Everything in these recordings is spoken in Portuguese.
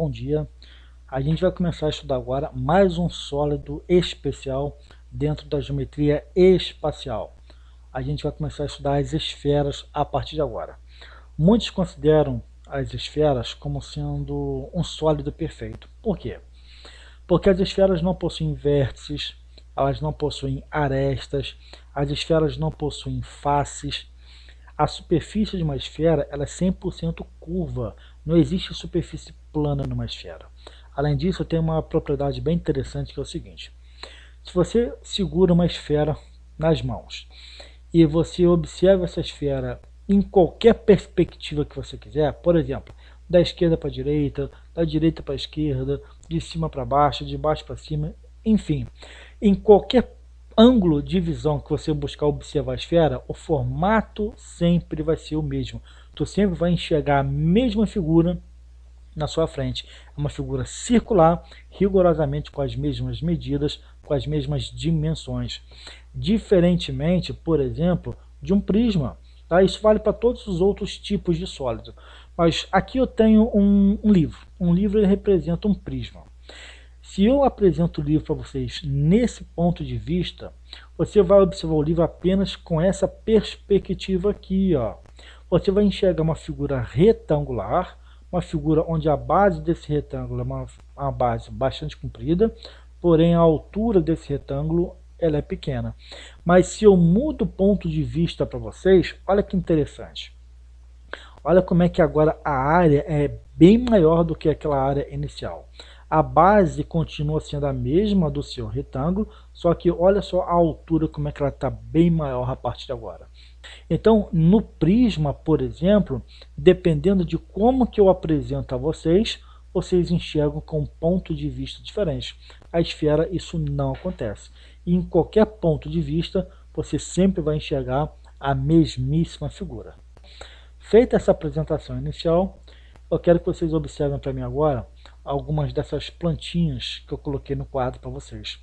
bom dia. A gente vai começar a estudar agora mais um sólido especial dentro da geometria espacial. A gente vai começar a estudar as esferas a partir de agora. Muitos consideram as esferas como sendo um sólido perfeito. Por quê? Porque as esferas não possuem vértices, elas não possuem arestas, as esferas não possuem faces. A superfície de uma esfera ela é 100% curva, não existe superfície plana numa esfera. Além disso, tem uma propriedade bem interessante que é o seguinte: se você segura uma esfera nas mãos e você observa essa esfera em qualquer perspectiva que você quiser, por exemplo, da esquerda para a direita, da direita para a esquerda, de cima para baixo, de baixo para cima, enfim, em qualquer ângulo de visão que você buscar observar a esfera, o formato sempre vai ser o mesmo. Tu sempre vai enxergar a mesma figura na sua frente. É uma figura circular, rigorosamente com as mesmas medidas, com as mesmas dimensões. Diferentemente, por exemplo, de um prisma. Tá? Isso vale para todos os outros tipos de sólido. Mas aqui eu tenho um livro. Um livro ele representa um prisma. Se eu apresento o livro para vocês nesse ponto de vista, você vai observar o livro apenas com essa perspectiva aqui. Ó. Você vai enxergar uma figura retangular, uma figura onde a base desse retângulo é uma base bastante comprida, porém a altura desse retângulo ela é pequena. Mas se eu mudo o ponto de vista para vocês, olha que interessante. Olha como é que agora a área é bem maior do que aquela área inicial. A base continua sendo a mesma do seu retângulo, só que olha só a altura como é que ela está bem maior a partir de agora. Então, no prisma, por exemplo, dependendo de como que eu apresento a vocês, vocês enxergam com um ponto de vista diferente. A esfera, isso não acontece. E em qualquer ponto de vista, você sempre vai enxergar a mesmíssima figura. Feita essa apresentação inicial, eu quero que vocês observem para mim agora algumas dessas plantinhas que eu coloquei no quadro para vocês.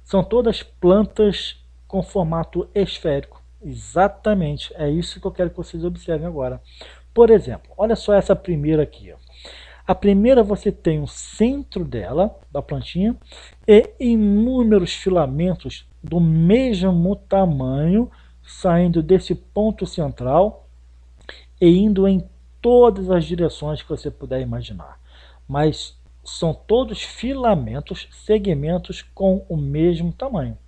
São todas plantas com formato esférico. Exatamente, é isso que eu quero que vocês observem agora. Por exemplo, olha só essa primeira aqui. Ó. A primeira você tem o centro dela, da plantinha, e inúmeros filamentos do mesmo tamanho saindo desse ponto central e indo em todas as direções que você puder imaginar. Mas são todos filamentos, segmentos com o mesmo tamanho.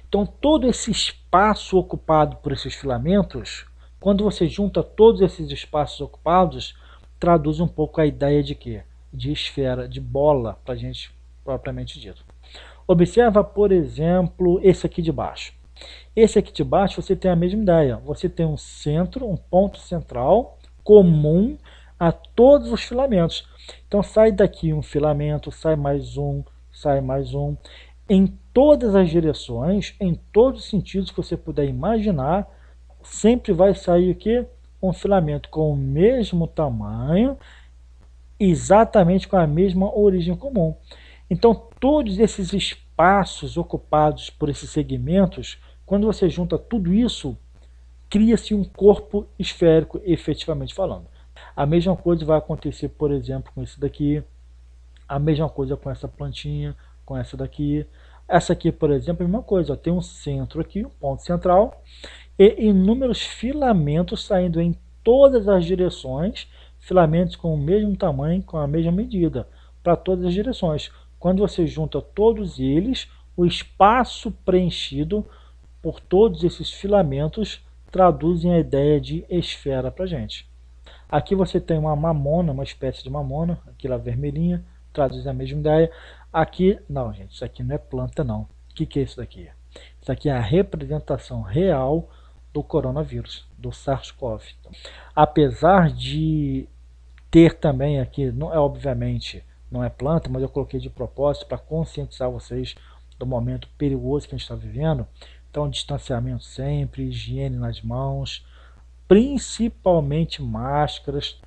Então, todo esse espaço ocupado por esses filamentos, quando você junta todos esses espaços ocupados, traduz um pouco a ideia de quê? De esfera, de bola, para a gente propriamente dito. Observa, por exemplo, esse aqui de baixo. Esse aqui de baixo você tem a mesma ideia. Você tem um centro, um ponto central comum a todos os filamentos. Então sai daqui um filamento, sai mais um, sai mais um. Em todas as direções, em todos os sentidos que você puder imaginar, sempre vai sair aqui um filamento com o mesmo tamanho, exatamente com a mesma origem comum. Então todos esses espaços ocupados por esses segmentos, quando você junta tudo isso, cria-se um corpo esférico, efetivamente falando. A mesma coisa vai acontecer, por exemplo, com esse daqui, a mesma coisa com essa plantinha, com essa daqui. Essa aqui, por exemplo, é a mesma coisa, ó, tem um centro aqui, um ponto central, e inúmeros filamentos saindo em todas as direções, filamentos com o mesmo tamanho, com a mesma medida, para todas as direções. Quando você junta todos eles, o espaço preenchido por todos esses filamentos traduzem a ideia de esfera para a gente. Aqui você tem uma mamona, uma espécie de mamona, aquela vermelhinha, traduz a mesma ideia. Aqui, não gente, isso aqui não é planta não. O que é isso daqui? Isso aqui é a representação real do coronavírus, do SARS-CoV. Apesar de ter também aqui, não é obviamente, não é planta, mas eu coloquei de propósito para conscientizar vocês do momento perigoso que a gente está vivendo. Então, distanciamento sempre, higiene nas mãos, principalmente máscaras,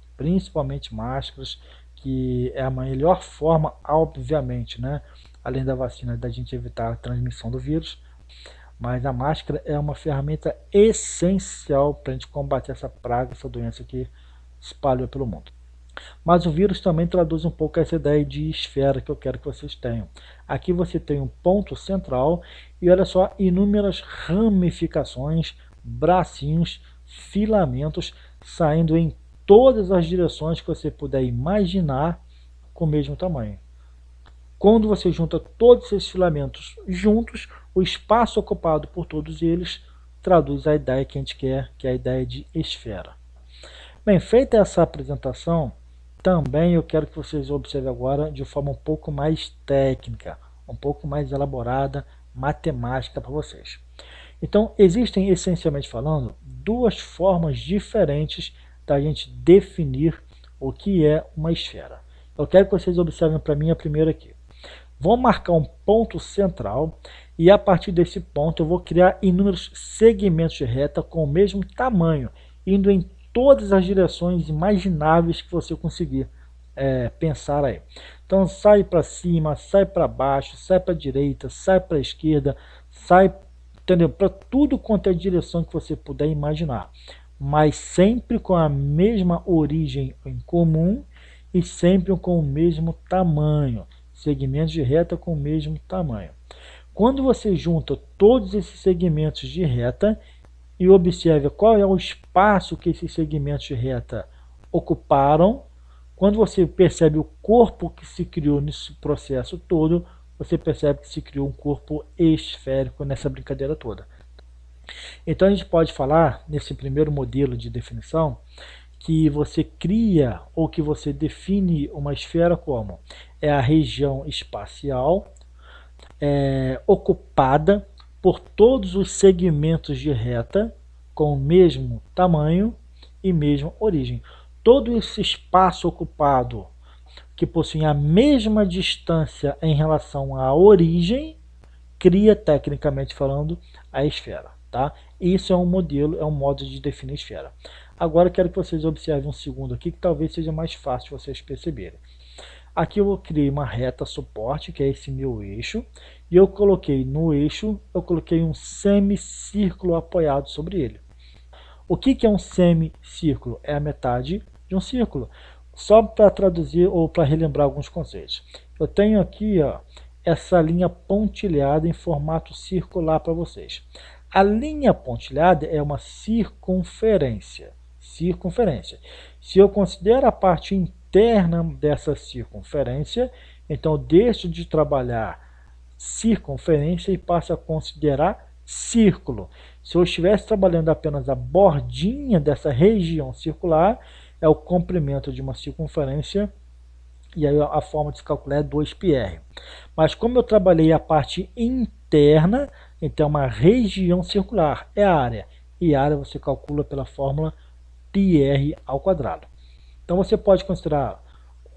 que é a melhor forma, obviamente, né? Além da vacina, da gente evitar a transmissão do vírus, mas a máscara é uma ferramenta essencial para a gente combater essa praga, essa doença que espalhou pelo mundo. Mas o vírus também traduz um pouco essa ideia de esfera que eu quero que vocês tenham. Aqui você tem um ponto central e olha só, inúmeras ramificações, bracinhos, filamentos saindo em todas as direções que você puder imaginar com o mesmo tamanho. Quando você junta todos esses filamentos juntos, o espaço ocupado por todos eles traduz a ideia que a gente quer, que é a ideia de esfera. Bem, feita essa apresentação, também eu quero que vocês observem agora de forma um pouco mais técnica, um pouco mais elaborada, matemática para vocês. Então, existem, essencialmente falando, duas formas diferentes da gente definir o que é uma esfera. Eu quero que vocês observem para mim a primeira aqui. Vou marcar um ponto central e a partir desse ponto eu vou criar inúmeros segmentos de reta com o mesmo tamanho, indo em todas as direções imagináveis que você conseguir pensar aí. Então sai para cima, sai para baixo, sai para a direita, sai para a esquerda, sai, entendeu? Para tudo quanto é direção que você puder imaginar, mas sempre com a mesma origem em comum e sempre com o mesmo tamanho. Segmentos de reta com o mesmo tamanho. Quando você junta todos esses segmentos de reta e observa qual é o espaço que esses segmentos de reta ocuparam, quando você percebe o corpo que se criou nesse processo todo, você percebe que se criou um corpo esférico nessa brincadeira toda. Então a gente pode falar, nesse primeiro modelo de definição, que você cria ou que você define uma esfera como é a região espacial ocupada por todos os segmentos de reta com o mesmo tamanho e mesma origem. Todo esse espaço ocupado que possui a mesma distância em relação à origem cria, tecnicamente falando, a esfera. Tá? Isso é um modelo, é um modo de definir esfera. Agora eu quero que vocês observem um segundo aqui, que talvez seja mais fácil vocês perceberem. Aqui eu criei uma reta suporte, que é esse meu eixo, e eu coloquei no eixo, eu coloquei um semicírculo apoiado sobre ele. O que é um semicírculo? É a metade de um círculo. Só para traduzir ou para relembrar alguns conceitos. Eu tenho aqui essa linha pontilhada em formato circular para vocês. A linha pontilhada é uma circunferência. Se eu considero a parte interna dessa circunferência, então eu deixo de trabalhar circunferência e passo a considerar círculo. Se eu estivesse trabalhando apenas a bordinha dessa região circular, é o comprimento de uma circunferência, e aí a forma de se calcular é 2πr. Mas como eu trabalhei a parte interna, então uma região circular é a área, e a área você calcula pela fórmula πr ao quadrado. Então você pode considerar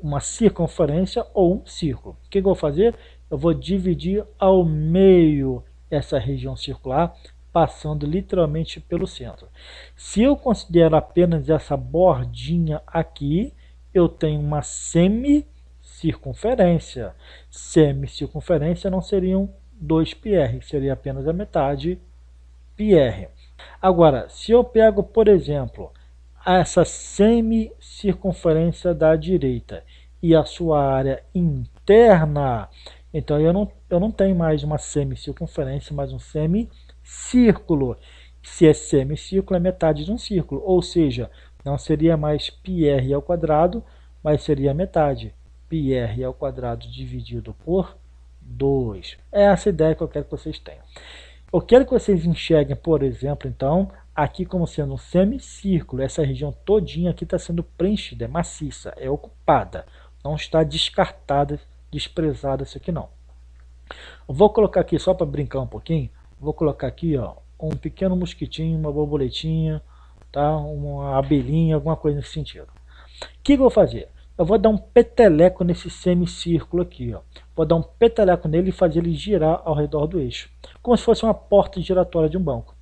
uma circunferência ou um círculo. O que eu vou fazer? Eu vou dividir ao meio essa região circular, passando literalmente pelo centro. Se eu considero apenas essa bordinha aqui, eu tenho uma semicircunferência. Semicircunferência não seriam 2πr, seria apenas a metade πr. Agora, se eu pego, por exemplo, essa semicircunferência da direita e a sua área interna, então eu não tenho mais uma semicircunferência, mas um semicírculo. Se é semicírculo, é metade de um círculo, ou seja, não seria mais πr ao quadrado, mas seria metade. πr ao quadrado dividido por 2. É essa ideia que eu quero que vocês tenham. Eu quero que vocês enxerguem, por exemplo, então, aqui como sendo um semicírculo. Essa região todinha aqui está sendo preenchida, é maciça, é ocupada. Não está descartada, desprezada isso aqui não. Eu vou colocar aqui, só para brincar um pouquinho, vou colocar aqui um pequeno mosquitinho, uma borboletinha, tá? Uma abelhinha, alguma coisa nesse sentido. O que eu vou fazer? Eu vou dar um peteleco nesse semicírculo aqui. Vou dar um peteleco nele e fazer ele girar ao redor do eixo, como se fosse uma porta giratória de um banco.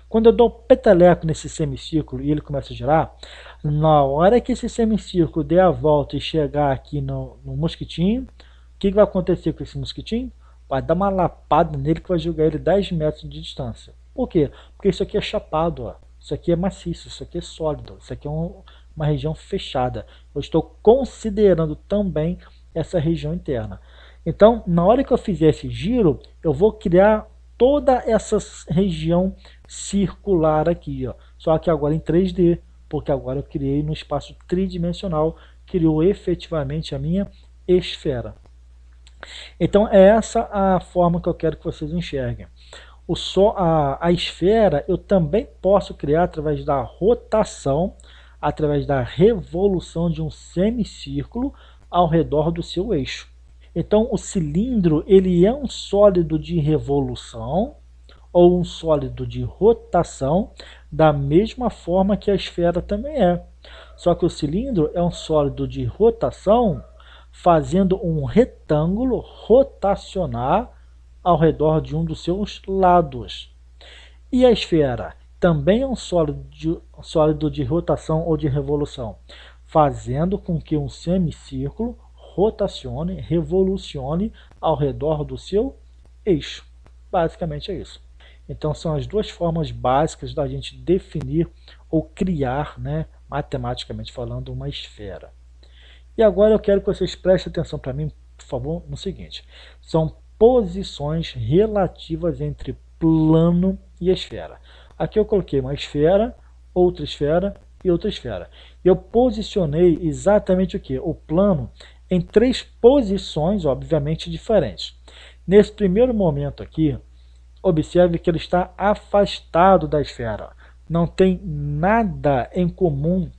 Quando eu dou um peteleco nesse semicírculo e ele começa a girar, na hora que esse semicírculo der a volta e chegar aqui no mosquitinho, o que vai acontecer com esse mosquitinho? Vai dar uma lapada nele que vai jogar ele 10 metros de distância. Por quê? Porque isso aqui é chapado, ó. Isso aqui é maciço, isso aqui é sólido, isso aqui é uma uma região fechada. Eu estou considerando também essa região interna. Então, na hora que eu fizer esse giro, eu vou criar toda essa região circular aqui, ó. Só que agora em 3D, porque agora eu criei no espaço tridimensional, criou efetivamente a minha esfera. Então, é essa a forma que eu quero que vocês enxerguem. A esfera eu também posso criar através da rotação, através da revolução de um semicírculo ao redor do seu eixo. Então, o cilindro ele é um sólido de revolução ou um sólido de rotação, da mesma forma que a esfera também é. Só que o cilindro é um sólido de rotação, fazendo um retângulo rotacionar ao redor de um dos seus lados. E a esfera também é um sólido de rotação ou de revolução, fazendo com que um semicírculo rotacione, revolucione ao redor do seu eixo. Basicamente é isso. Então são as duas formas básicas da gente definir ou criar, né, matematicamente falando, uma esfera. E agora eu quero que vocês prestem atenção para mim, por favor, no seguinte. São posições relativas entre plano e esfera. Aqui eu coloquei uma esfera, outra esfera e outra esfera. Eu posicionei exatamente o que? O plano em 3 posições, obviamente, diferentes. Nesse primeiro momento aqui, observe que ele está afastado da esfera. Não tem nada em comum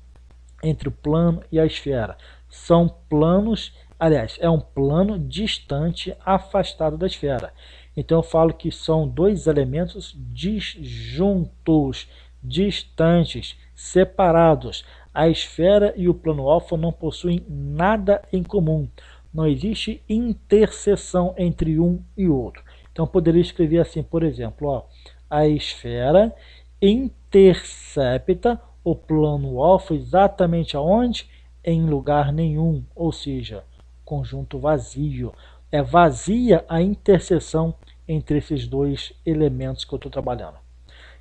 entre o plano e a esfera. São planos, aliás, é um plano distante, afastado da esfera. Então eu falo que são 2 elementos disjuntos, distantes, separados. A esfera e o plano alfa não possuem nada em comum. Não existe interseção entre um e outro. Então eu poderia escrever assim, por exemplo, ó, a esfera intercepta o plano alfa exatamente aonde? Em lugar nenhum, ou seja, conjunto vazio. É vazia a interseção entre esses 2 elementos que eu estou trabalhando.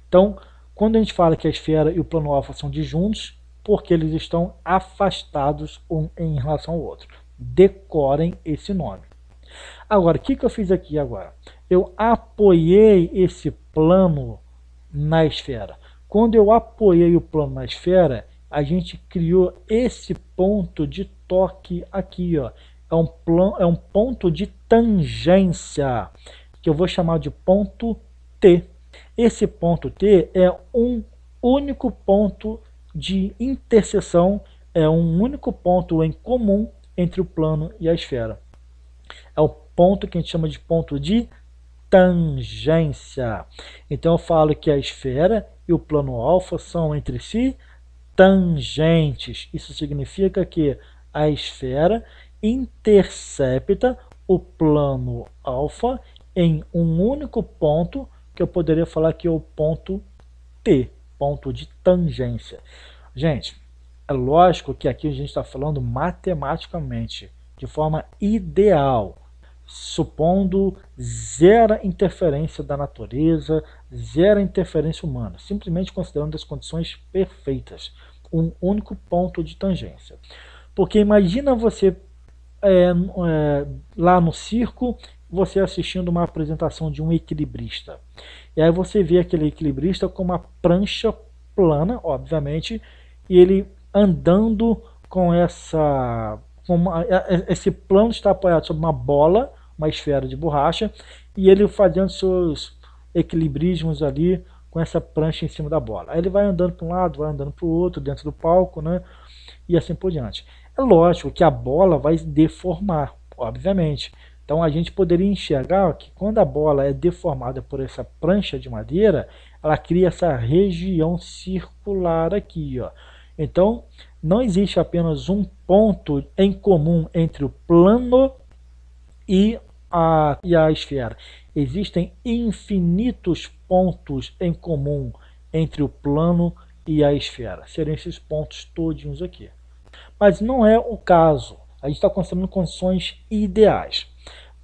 Então, quando a gente fala que a esfera e o plano alfa são disjuntos, porque eles estão afastados um em relação ao outro. Decorem esse nome. Agora, o que eu fiz aqui agora? Eu apoiei esse plano na esfera. Quando eu apoiei o plano na esfera, a gente criou esse ponto de toque aqui, ó. É um ponto de tangência, que eu vou chamar de ponto T. Esse ponto T é um único ponto de interseção, é um único ponto em comum entre o plano e a esfera. É o ponto que a gente chama de ponto de tangência. Então eu falo que a esfera e o plano alfa são entre si tangentes. Isso significa que a esfera intercepta o plano alfa em um único ponto, que eu poderia falar que é o ponto T, ponto de tangência. Gente, é lógico que aqui a gente está falando matematicamente, de forma ideal, supondo zero interferência da natureza, zero interferência humana, simplesmente considerando as condições perfeitas, um único ponto de tangência. Porque imagina você lá no circo, você assistindo uma apresentação de um equilibrista. E aí você vê aquele equilibrista com uma prancha plana, obviamente, e ele andando com esse plano está apoiado sobre uma bola, uma esfera de borracha, e ele fazendo seus equilibrismos ali com essa prancha em cima da bola. Aí ele vai andando para um lado, vai andando para o outro, dentro do palco, né? E assim por diante. É lógico que a bola vai deformar, obviamente. Então a gente poderia enxergar que quando a bola é deformada por essa prancha de madeira, ela cria essa região circular aqui, ó. Então não existe apenas um ponto em comum entre o plano e a esfera. Existem infinitos pontos em comum entre o plano e a esfera. Seriam esses pontos todinhos aqui. Mas não é o caso. A gente está considerando condições ideais.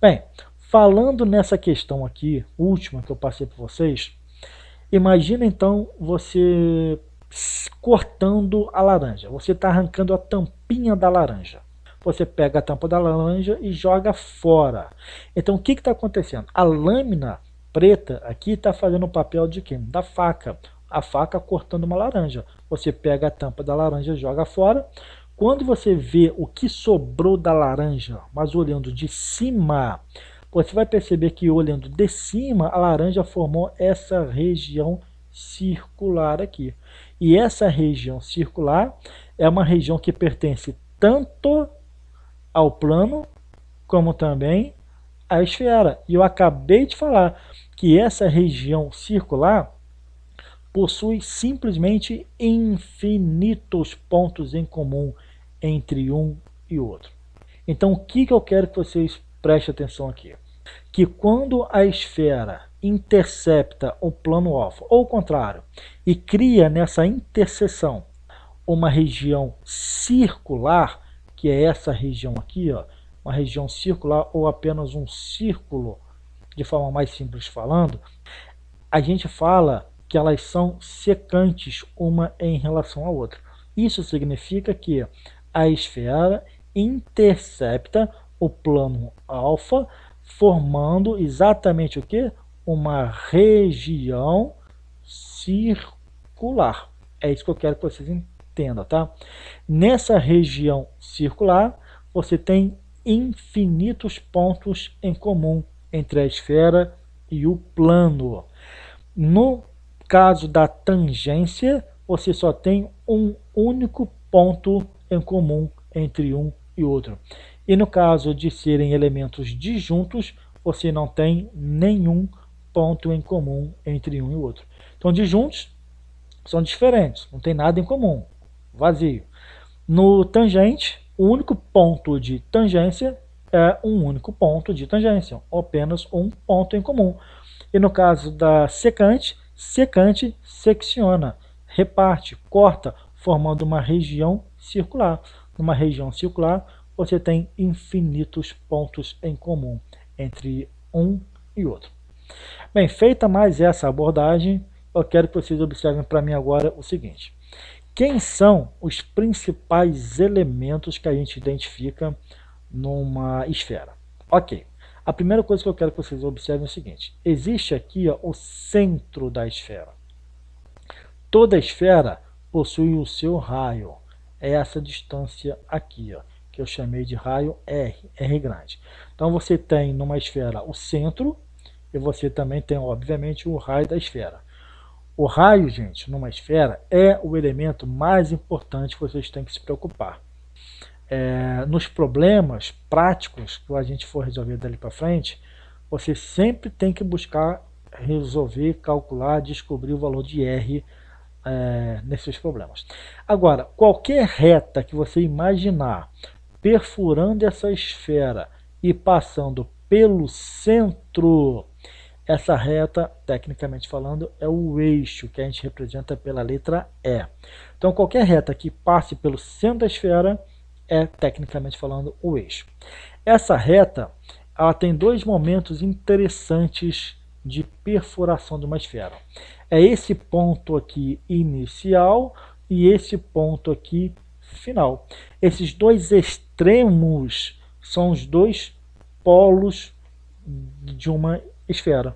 Bem, falando nessa questão aqui, última que eu passei para vocês, imagina então você cortando a laranja. Você está arrancando a tampinha da laranja. Você pega a tampa da laranja e joga fora. Então o que está acontecendo? A lâmina preta aqui está fazendo o papel de quem? Da faca. A faca cortando uma laranja. Você pega a tampa da laranja e joga fora. Quando você vê o que sobrou da laranja, mas olhando de cima, você vai perceber que olhando de cima, a laranja formou essa região circular aqui. E essa região circular é uma região que pertence tanto ao plano como também à esfera. E eu acabei de falar que essa região circular possui simplesmente infinitos pontos em comum entre um e outro. Então o que eu quero que vocês prestem atenção aqui? Que quando a esfera intercepta o plano alfa, ou o contrário, e cria nessa interseção uma região circular, que é essa região aqui, ó, uma região circular ou apenas um círculo, de forma mais simples falando, a gente fala que elas são secantes uma em relação à outra. Isso significa que a esfera intercepta o plano alfa, formando exatamente o que? Uma região circular. É isso que eu quero que vocês entendam, tá? Nessa região circular, você tem infinitos pontos em comum entre a esfera e o plano. No caso da tangência, você só tem um único ponto em comum entre um e outro. E no caso de serem elementos disjuntos, você não tem nenhum ponto em comum entre um e outro. Então, disjuntos são diferentes, não tem nada em comum, vazio. No tangente, o único ponto de tangência é um único ponto de tangência, ou apenas um ponto em comum. E no caso da secante, secante secciona, reparte, corta, formando uma região circular. Numa região circular, você tem infinitos pontos em comum entre um e outro. Bem, feita mais essa abordagem, eu quero que vocês observem para mim agora o seguinte. Quem são os principais elementos que a gente identifica numa esfera? Ok, a primeira coisa que eu quero que vocês observem é o seguinte. Existe aqui, ó, o centro da esfera. Toda esfera possui o seu raio. É essa distância aqui, ó, que eu chamei de raio R, R grande. Então você tem numa esfera o centro e você também tem, obviamente, o raio da esfera. O raio, gente, numa esfera é o elemento mais importante que vocês têm que se preocupar. Nos problemas práticos que a gente for resolver dali para frente, você sempre tem que buscar resolver, calcular, descobrir o valor de R nesses problemas. Agora, qualquer reta que você imaginar perfurando essa esfera e passando pelo centro, essa reta, tecnicamente falando, é o eixo que a gente representa pela letra E. Então, qualquer reta que passe pelo centro da esfera é, tecnicamente falando, o eixo. Essa reta, ela tem dois momentos interessantes de perfuração de uma esfera. É esse ponto aqui inicial e esse ponto aqui final. Esses dois extremos são os dois polos de uma esfera.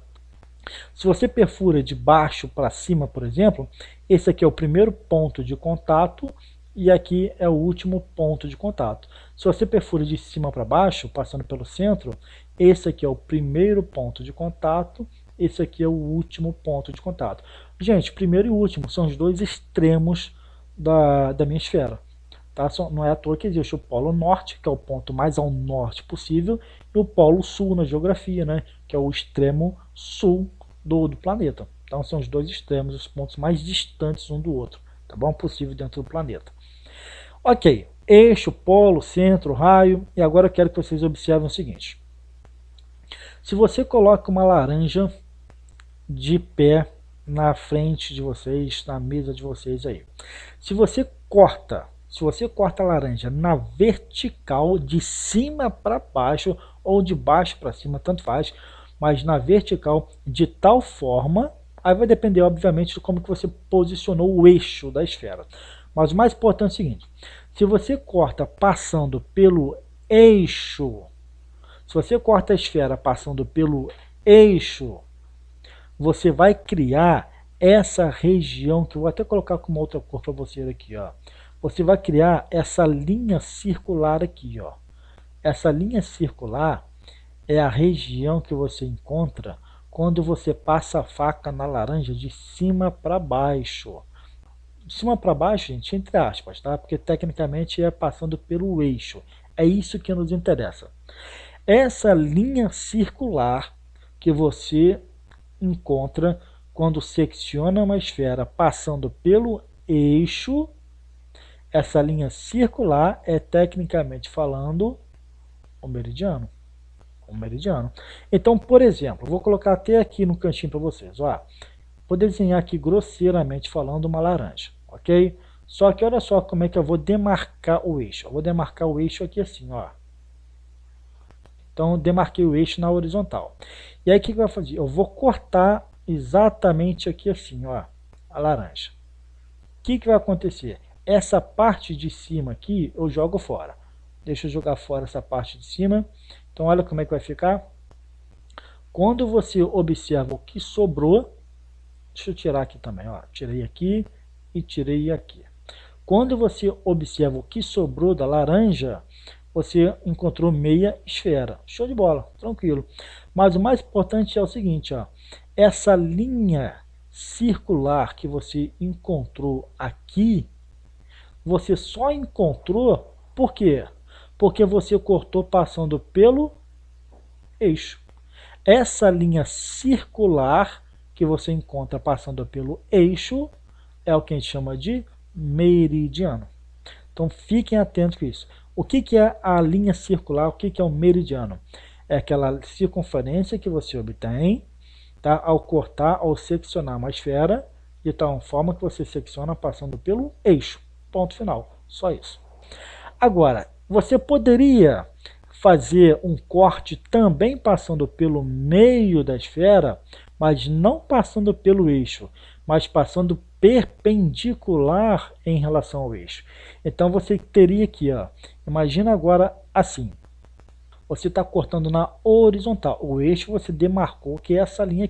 Se você perfura de baixo para cima, por exemplo, esse aqui é o primeiro ponto de contato e aqui é o último ponto de contato. Se você perfura de cima para baixo, passando pelo centro, esse aqui é o primeiro ponto de contato, esse aqui é o último ponto de contato. Gente, primeiro e último são os dois extremos da minha esfera. Tá? Não é à toa que existe o polo norte, que é o ponto mais ao norte possível, e o polo sul na geografia, né? Que é o extremo sul do planeta. Então são os dois extremos, os pontos mais distantes um do outro, tá bom? Possível dentro do planeta. Ok, eixo, polo, centro, raio, e agora eu quero que vocês observem o seguinte. Se você coloca uma laranja de pé na frente de vocês, na mesa de vocês aí, se você corta a laranja na vertical, de cima para baixo ou de baixo para cima, tanto faz, mas na vertical, de tal forma Aí vai depender, obviamente, de como que você posicionou o eixo da esfera. Mas o mais importante é o seguinte, se você corta passando pelo eixo, se você corta a esfera passando pelo eixo, você vai criar essa região, que eu vou até colocar com uma outra cor para você aqui, ó. Você vai criar essa linha circular aqui, ó. Essa linha circular é a região que você encontra quando você passa a faca na laranja de cima para baixo. De cima para baixo, gente, entre aspas, tá? Porque tecnicamente é passando pelo eixo. É isso que nos interessa. Essa linha circular que você encontra quando secciona uma esfera passando pelo eixo, essa linha circular é, tecnicamente falando, o meridiano. O meridiano. Então, por exemplo, vou colocar até aqui no cantinho para vocês. Ó, vou desenhar aqui grosseiramente falando uma laranja, ok? Só que olha só como é que eu vou demarcar o eixo. Eu vou demarcar o eixo aqui assim, ó. Então, eu demarquei o eixo na horizontal. E aí, o que eu vou fazer? Eu vou cortar exatamente aqui assim, ó, a laranja. O que vai acontecer? Essa parte de cima aqui, eu jogo fora. Deixa eu jogar fora essa parte de cima. Então, olha como é que vai ficar. Quando você observa o que sobrou, deixa eu tirar aqui também, ó, tirei aqui e tirei aqui. Quando você observa o que sobrou da laranja, você encontrou meia esfera. Show de bola, tranquilo. Mas o mais importante é o seguinte, ó, essa linha circular que você encontrou aqui, você só encontrou por quê? Porque você cortou passando pelo eixo. Essa linha circular que você encontra passando pelo eixo é o que a gente chama de meridiano. Então fiquem atentos com isso. O que é a linha circular? O que é o meridiano? É aquela circunferência que você obtém, tá, ao cortar, ao seccionar uma esfera, de tal forma que você secciona passando pelo eixo. Ponto final. Só isso. Agora, você poderia fazer um corte também passando pelo meio da esfera, mas não passando pelo eixo, mas passando perpendicular em relação ao eixo. Então você teria aqui, ó, imagina agora assim, você está cortando na horizontal, o eixo você demarcou que é essa linha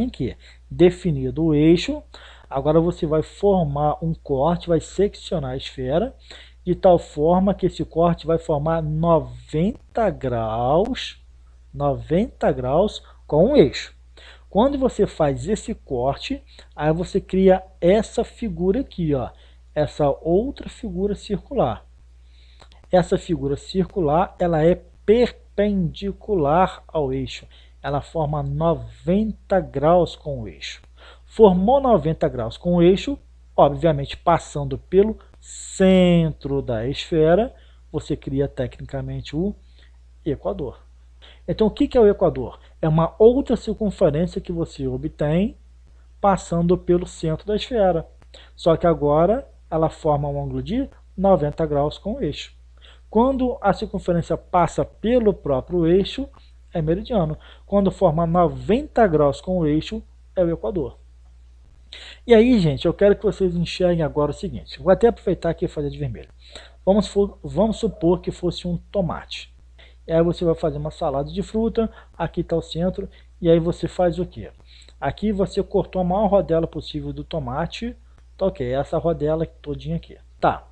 aqui, definido o eixo, agora você vai formar um corte, vai seccionar a esfera, de tal forma que esse corte vai formar 90 graus com o eixo. Quando você faz esse corte, aí você cria essa figura aqui, ó, essa outra figura circular. Essa figura circular, ela é perpendicular ao eixo. Ela forma 90 graus com o eixo. Formou 90 graus com o eixo, obviamente passando pelo centro da esfera, você cria tecnicamente o equador. Então, o que é o equador? É uma outra circunferência que você obtém passando pelo centro da esfera. Só que agora ela forma um ângulo de 90 graus com o eixo. Quando a circunferência passa pelo próprio eixo, é meridiano. Quando forma 90 graus com o eixo, é o equador. E aí, gente, eu quero que vocês enxerguem agora o seguinte. Vou até aproveitar aqui e fazer de vermelho. Vamos supor que fosse um tomate. E aí você vai fazer uma salada de fruta, aqui está o centro, e aí você faz o quê? Aqui você cortou a maior rodela possível do tomate, tá ok, essa rodela todinha aqui. Tá.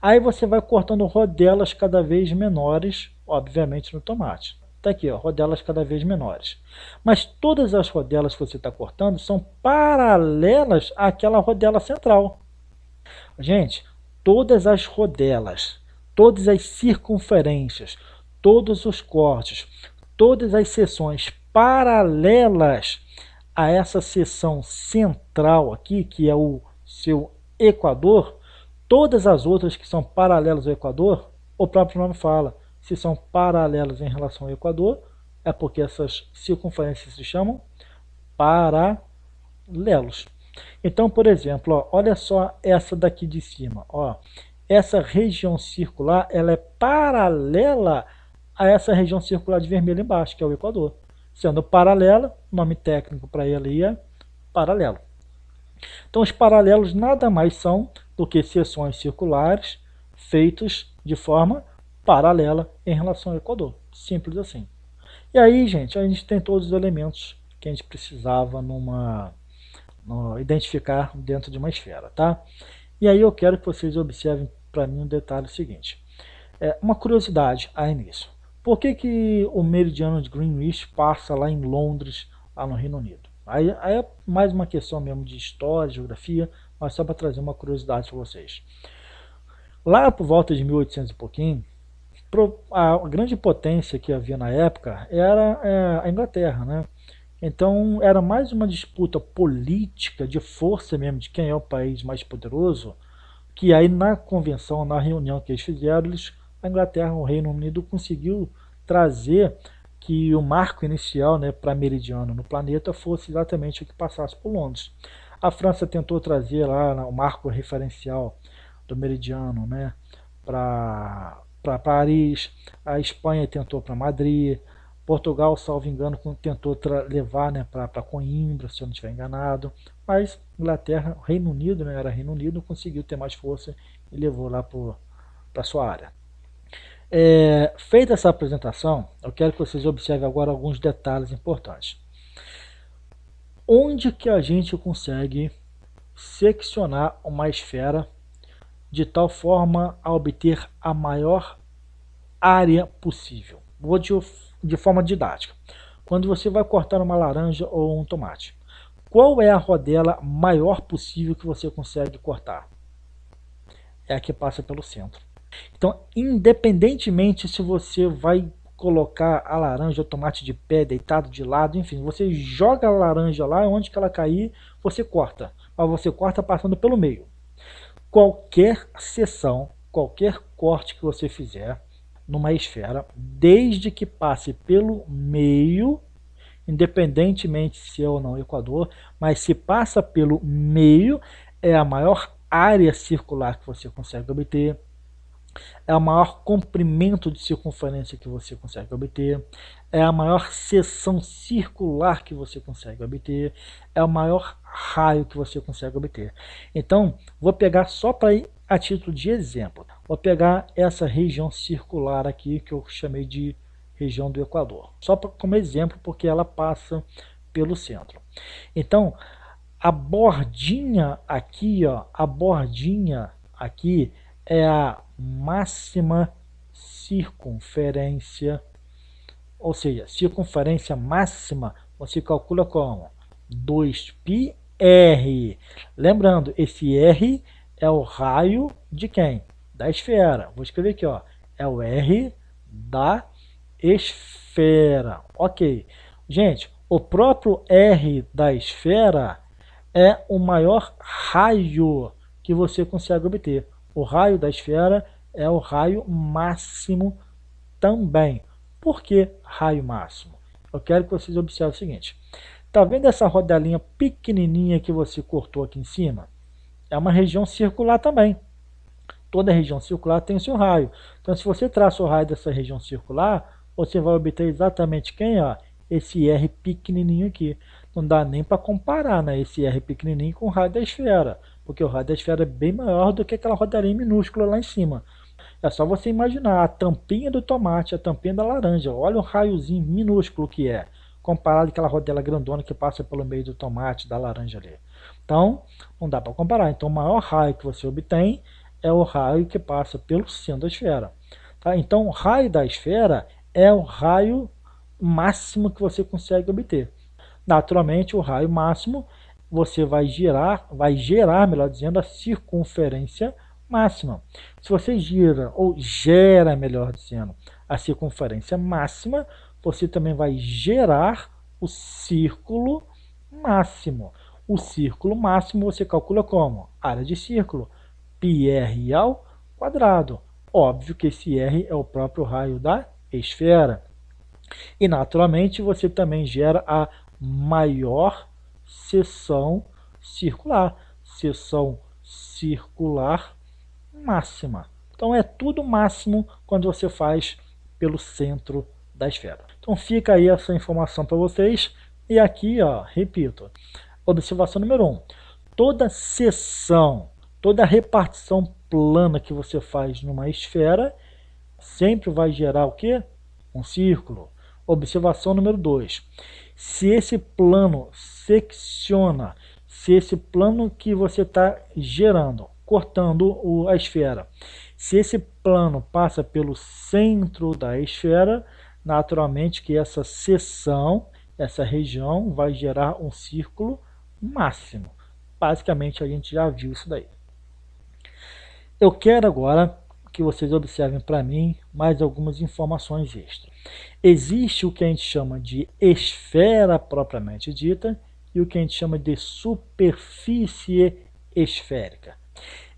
Aí você vai cortando rodelas cada vez menores, obviamente no tomate. Tá aqui, ó, rodelas cada vez menores. Mas todas as rodelas que você está cortando são paralelas àquela rodela central. Gente, todas as rodelas, todas as circunferências, todos os cortes, todas as seções paralelas a essa seção central aqui, que é o seu equador, todas as outras que são paralelas ao equador, o próprio nome fala, se são paralelas em relação ao equador, é porque essas circunferências se chamam paralelos. Então, por exemplo, ó, olha só essa daqui de cima, ó, essa região circular, ela é paralela a essa região circular de vermelho embaixo, que é o equador. Sendo paralela, o nome técnico para ela aí é paralelo. Então os paralelos nada mais são do que seções circulares feitos de forma paralela em relação ao equador. Simples assim. E aí, gente, a gente tem todos os elementos que a gente precisava identificar dentro de uma esfera, tá? E aí eu quero que vocês observem para mim um detalhe seguinte. Uma curiosidade aí nisso. Por que o meridiano de Greenwich passa lá em Londres, lá no Reino Unido? Aí é mais uma questão mesmo de história, geografia, mas só para trazer uma curiosidade para vocês. Lá por volta de 1800 e pouquinho, a grande potência que havia na época era a Inglaterra, né? Então era mais uma disputa política, de força mesmo, de quem é o país mais poderoso, que aí na convenção, na reunião que eles fizeram, a Inglaterra, o Reino Unido, conseguiu trazer que o marco inicial, né, para meridiano no planeta fosse exatamente o que passasse por Londres. A França tentou trazer lá o marco referencial do meridiano, né, para Paris, a Espanha tentou para Madrid, Portugal, salvo engano, tentou levar, né, para Coimbra, se eu não estiver enganado, mas Inglaterra, Reino Unido, né, era Reino Unido, conseguiu ter mais força e levou lá para sua área. Feita essa apresentação, eu quero que vocês observem agora alguns detalhes importantes. Onde que a gente consegue seccionar uma esfera de tal forma a obter a maior área possível? Vou de forma didática. Quando você vai cortar uma laranja ou um tomate, qual é a rodela maior possível que você consegue cortar? É a que passa pelo centro. Então, independentemente se você vai colocar a laranja ou tomate de pé, deitado de lado, enfim, você joga a laranja lá, onde que ela cair, você corta. Mas você corta passando pelo meio. Qualquer seção, qualquer corte que você fizer numa esfera, desde que passe pelo meio, independentemente se é ou não equador, mas se passa pelo meio, é a maior área circular que você consegue obter, é o maior comprimento de circunferência que você consegue obter, é a maior seção circular que você consegue obter, é o maior raio que você consegue obter. Então, vou pegar só para ir a título de exemplo, vou pegar essa região circular aqui que eu chamei de região do Equador, só como exemplo porque ela passa pelo centro. Então, a bordinha aqui, ó, a bordinha aqui é a máxima circunferência, ou seja, circunferência máxima você calcula como 2πr. Lembrando, esse R é o raio de quem? Da esfera. Vou escrever aqui, ó, é o R da esfera. Ok. Gente, o próprio R da esfera é o maior raio que você consegue obter. O raio da esfera é o raio máximo também. Por que raio máximo? Eu quero que vocês observem o seguinte. Está vendo essa rodelinha pequenininha que você cortou aqui em cima? É uma região circular também. Toda região circular tem o seu raio. Então, se você traça o raio dessa região circular, você vai obter exatamente quem? Ó, esse R pequenininho aqui. Não dá nem para comparar, né, esse R pequenininho com o raio da esfera, porque o raio da esfera é bem maior do que aquela rodelinha minúscula lá em cima. É só você imaginar a tampinha do tomate, a tampinha da laranja. Olha o raiozinho minúsculo que é, comparado com aquela rodela grandona que passa pelo meio do tomate, da laranja ali. Então, não dá para comparar. Então, o maior raio que você obtém é o raio que passa pelo centro da esfera. Tá? Então, o raio da esfera é o raio máximo que você consegue obter. Naturalmente, o raio máximo você vai gerar, melhor dizendo, a circunferência máxima. Se você gira, ou gera, melhor dizendo, a circunferência máxima, você também vai gerar o círculo máximo. O círculo máximo você calcula como? Área de círculo, πr ao quadrado. Óbvio que esse R é o próprio raio da esfera. E naturalmente você também gera a maior seção circular. Seção circular máxima. Então é tudo máximo quando você faz pelo centro da esfera. Então fica aí essa informação para vocês. E aqui, ó, repito, Observação número 1. Toda seção, toda repartição plana que você faz numa esfera sempre vai gerar o quê? Um círculo. Observação número 2. Se esse plano secciona, se esse plano que você está gerando, cortando a esfera, se esse plano passa pelo centro da esfera, naturalmente que essa seção, essa região vai gerar um círculo máximo. Basicamente a gente já viu isso daí. Eu quero agora que vocês observem para mim mais algumas informações extras. Existe o que a gente chama de esfera propriamente dita e o que a gente chama de superfície esférica.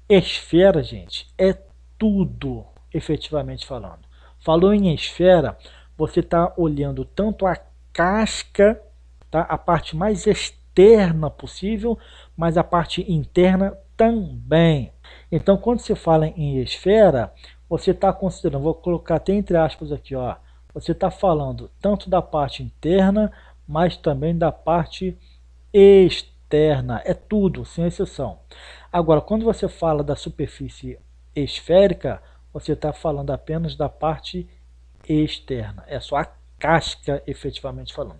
Esfera, gente, é tudo, efetivamente falando. Falou em esfera, você está olhando tanto a casca, tá? A parte mais externa possível, mas a parte interna também. Então, quando se fala em esfera, você está considerando, vou colocar até entre aspas aqui, ó, você está falando tanto da parte interna, mas também da parte externa. É tudo, sem exceção. Agora, quando você fala da superfície esférica, você está falando apenas da parte externa. É só a casca, efetivamente falando.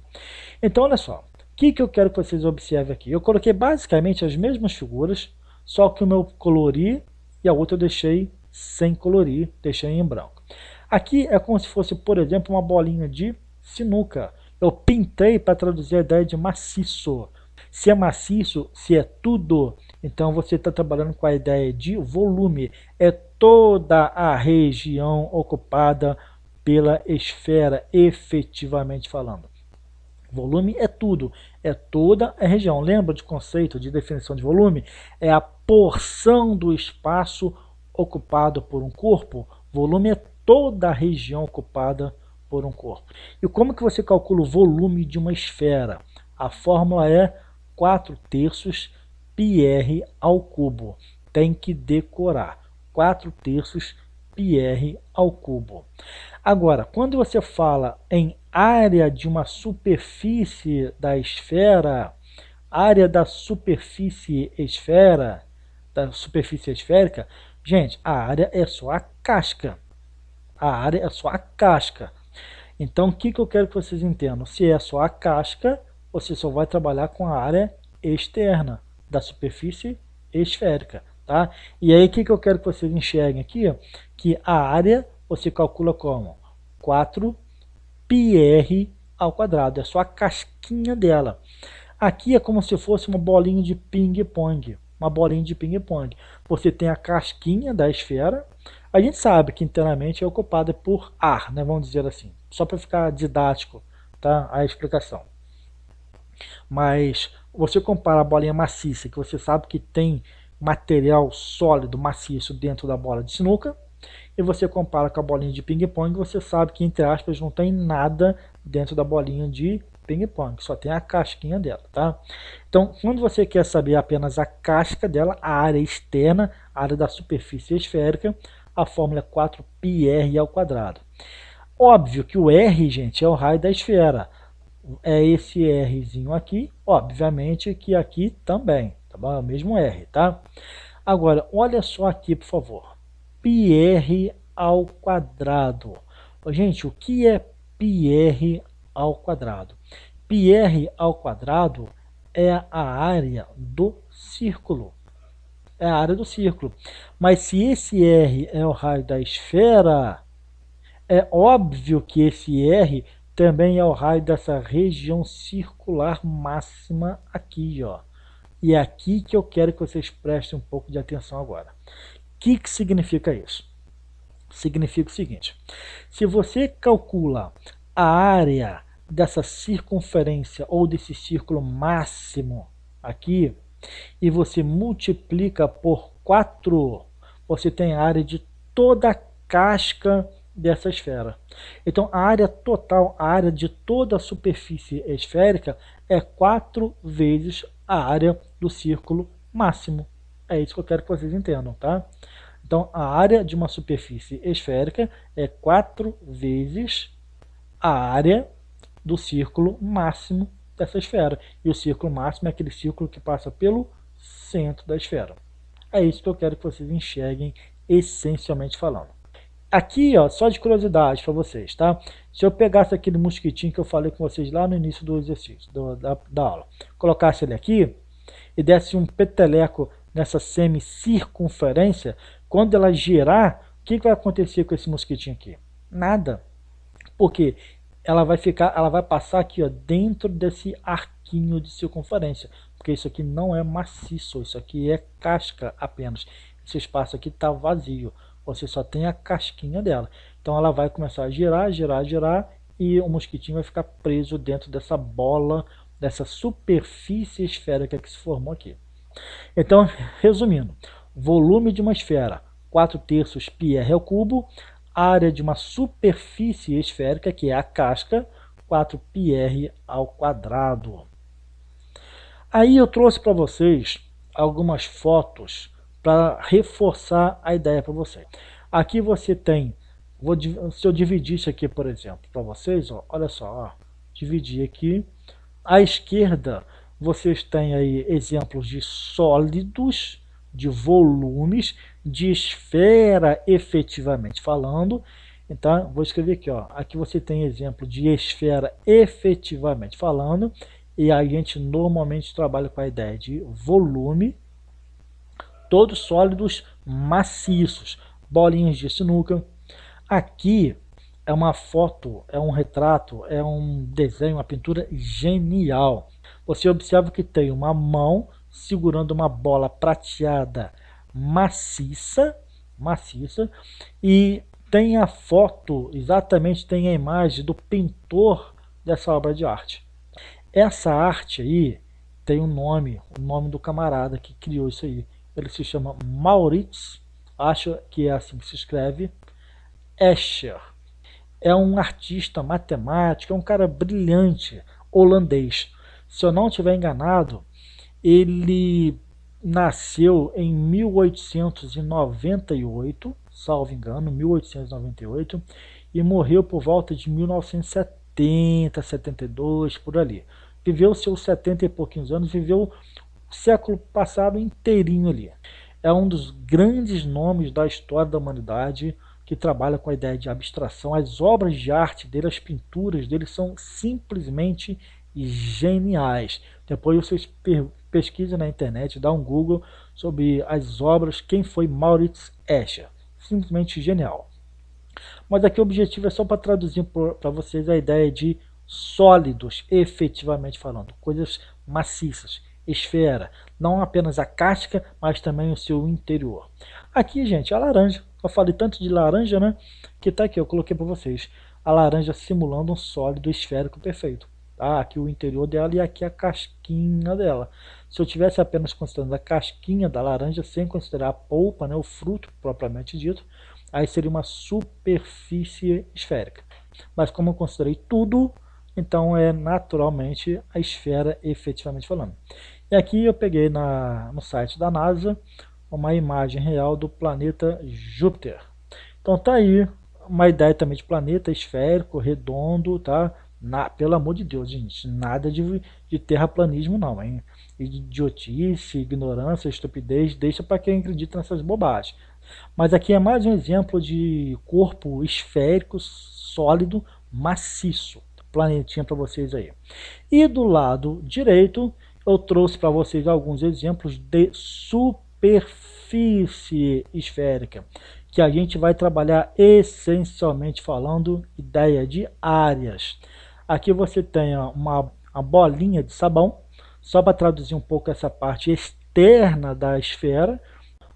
Então, olha só. O que eu quero que vocês observem aqui? Eu coloquei basicamente as mesmas figuras, só que o meu colori e a outra eu deixei sem colorir, deixei em branco. Aqui é como se fosse, por exemplo, uma bolinha de sinuca. Eu pintei para traduzir a ideia de maciço. Se é maciço, se é tudo, então você está trabalhando com a ideia de volume. É toda a região ocupada pela esfera, efetivamente falando. Volume é tudo, é toda a região. Lembra de conceito de definição de volume? É a porção do espaço ocupado por um corpo. Volume é toda a região ocupada por um corpo. E como que você calcula o volume de uma esfera? A fórmula é 4/3 πr ao cubo. Tem que decorar. 4/3 πr ao cubo. Agora, quando você fala em área de uma superfície da esfera, área da superfície esférica, gente, a área é só a casca. A área é só a casca. Então, o que eu quero que vocês entendam? Se é só a casca, você só vai trabalhar com a área externa da superfície esférica, tá? E aí, o que eu quero que vocês enxerguem aqui? Que a área você calcula como 4 πr ao quadrado, é só a casquinha dela. Aqui é como se fosse uma bolinha de ping-pong, uma bolinha de ping-pong. Você tem a casquinha da esfera, a gente sabe que internamente é ocupada por ar, né, vamos dizer assim, só para ficar didático, tá, a explicação. Mas você compara a bolinha maciça, que você sabe que tem material sólido, maciço dentro da bola de sinuca, e você compara com a bolinha de ping-pong, você sabe que, entre aspas, não tem nada dentro da bolinha de ping-pong, só tem a casquinha dela, tá? Então, quando você quer saber apenas a casca dela, a área externa, a área da superfície esférica, a fórmula é 4 πr ao quadrado. Óbvio que o R, gente, é o raio da esfera. É esse Rzinho aqui, obviamente que aqui também, tá bom? É o mesmo R, tá? Agora, olha só aqui, por favor. πr ao quadrado. Gente, o que é πr ao quadrado? πr ao quadrado é a área do círculo. É a área do círculo. Mas se esse R é o raio da esfera, é óbvio que esse R também é o raio dessa região circular máxima aqui, ó. E é aqui que eu quero que vocês prestem um pouco de atenção agora. O que significa isso? Significa o seguinte: se você calcula a área dessa circunferência ou desse círculo máximo aqui, e você multiplica por 4, você tem a área de toda a casca dessa esfera. Então, a área total, a área de toda a superfície esférica é 4 vezes a área do círculo máximo. É isso que eu quero que vocês entendam, tá? Então, a área de uma superfície esférica é 4 vezes a área do círculo máximo dessa esfera. E o círculo máximo é aquele círculo que passa pelo centro da esfera. É isso que eu quero que vocês enxerguem, essencialmente falando. Aqui, ó, só de curiosidade para vocês, tá? Se eu pegasse aquele mosquitinho que eu falei com vocês lá no início do exercício, da aula, colocasse ele aqui e desse um peteleco nessa semicircunferência, quando ela girar, o que vai acontecer com esse mosquitinho aqui? Nada. Porque ela vai passar aqui, ó, dentro desse arquinho de circunferência, porque isso aqui não é maciço, isso aqui é casca apenas. Esse espaço aqui está vazio, você só tem a casquinha dela. Então ela vai começar a girar, girar, girar, e o mosquitinho vai ficar preso dentro dessa bola, dessa superfície esférica que se formou aqui. Então, resumindo, volume de uma esfera, 4/3 πr ao cubo, área de uma superfície esférica, que é a casca, 4πr ao quadrado. Aí eu trouxe para vocês algumas fotos para reforçar a ideia para vocês. Aqui você tem, se eu dividir isso aqui, por exemplo, para vocês, ó, olha só, ó, dividir aqui. À esquerda, vocês têm aí exemplos de sólidos, de volumes, de esfera efetivamente falando. Então, vou escrever aqui, ó. Aqui você tem exemplo de esfera efetivamente falando, e a gente normalmente trabalha com a ideia de volume, todos sólidos maciços, bolinhas de sinuca. Aqui é uma foto, é um retrato, é um desenho, uma pintura genial. Você observa que tem uma mão segurando uma bola prateada maciça, e tem a foto, exatamente tem a imagem do pintor dessa obra de arte. Essa arte aí tem um nome, o nome do camarada que criou isso aí. Ele se chama Maurits, acho que é assim que se escreve, Escher. É um artista matemático, é um cara brilhante, holandês. Se eu não estiver enganado, ele nasceu em 1898, salvo engano, 1898, e morreu por volta de 1970, 72, por ali. Viveu seus 70 e pouquinhos anos, viveu o século passado inteirinho ali. É um dos grandes nomes da história da humanidade, que trabalha com a ideia de abstração. As obras de arte dele, as pinturas dele são simplesmente geniais. Depois vocês pesquisem na internet, dá um Google sobre as obras, quem foi Maurits Escher. Simplesmente genial. Mas aqui o objetivo é só para traduzir para vocês a ideia de sólidos, efetivamente falando, coisas maciças, esfera, não apenas a casca, mas também o seu interior. Aqui, gente, a laranja. Eu falei tanto de laranja, né? Que tá aqui, eu coloquei para vocês. A laranja simulando um sólido esférico perfeito. Tá? Aqui o interior dela e aqui a casquinha dela. Se eu tivesse apenas considerando a casquinha da laranja, sem considerar a polpa, né, o fruto propriamente dito, aí seria uma superfície esférica. Mas como eu considerei tudo, então é naturalmente a esfera efetivamente falando. E aqui eu peguei no site da NASA uma imagem real do planeta Júpiter. Então tá aí uma ideia também de planeta esférico, redondo, tá? Pelo amor de Deus, gente, nada de terraplanismo não, hein? Idiotice, ignorância, estupidez, deixa para quem acredita nessas bobagens. Mas aqui é mais um exemplo de corpo esférico, sólido, maciço. Planetinha para vocês aí. E do lado direito, eu trouxe para vocês alguns exemplos de superfície esférica, que a gente vai trabalhar essencialmente falando ideia de áreas. Aqui você tem uma bolinha de sabão, só para traduzir um pouco essa parte externa da esfera,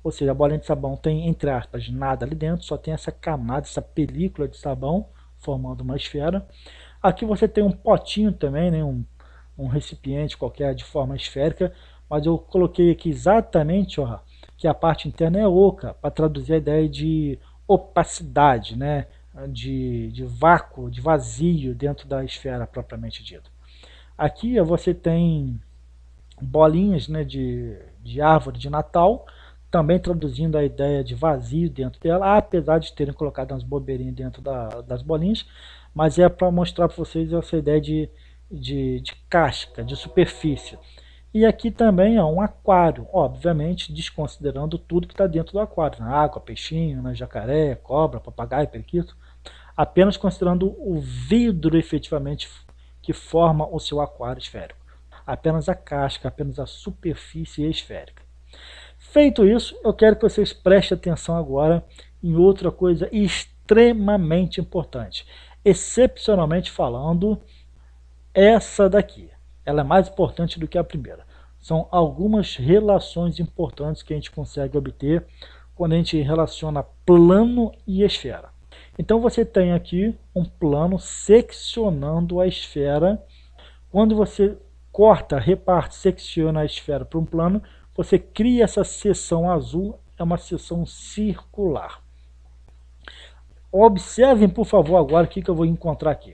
ou seja, a bolinha de sabão tem, entre aspas, nada ali dentro, só tem essa camada, essa película de sabão, formando uma esfera. Aqui você tem um potinho também, né, um recipiente qualquer de forma esférica, mas eu coloquei aqui exatamente, ó, que a parte interna é oca, para traduzir a ideia de opacidade, né, de vácuo, de vazio dentro da esfera propriamente dito. Aqui ó, você tem bolinhas, né, de árvore de Natal, também traduzindo a ideia de vazio dentro dela, apesar de terem colocado umas bobeirinhas dentro das bolinhas, mas é para mostrar para vocês essa ideia de de casca, de superfície. E aqui também é um aquário, obviamente desconsiderando tudo que está dentro do aquário, na água, peixinho, na jacaré, cobra, papagaio, periquito, apenas considerando o vidro efetivamente que forma o seu aquário esférico. Apenas a casca, apenas a superfície esférica. Feito isso, eu quero que vocês prestem atenção agora em outra coisa extremamente importante. Excepcionalmente falando, essa daqui, ela é mais importante do que a primeira. São algumas relações importantes que a gente consegue obter quando a gente relaciona plano e esfera. Então você tem aqui um plano seccionando a esfera. Quando você corta, reparte, secciona a esfera para um plano, você cria essa seção azul, é uma seção circular. Observem, por favor, agora o que eu vou encontrar aqui.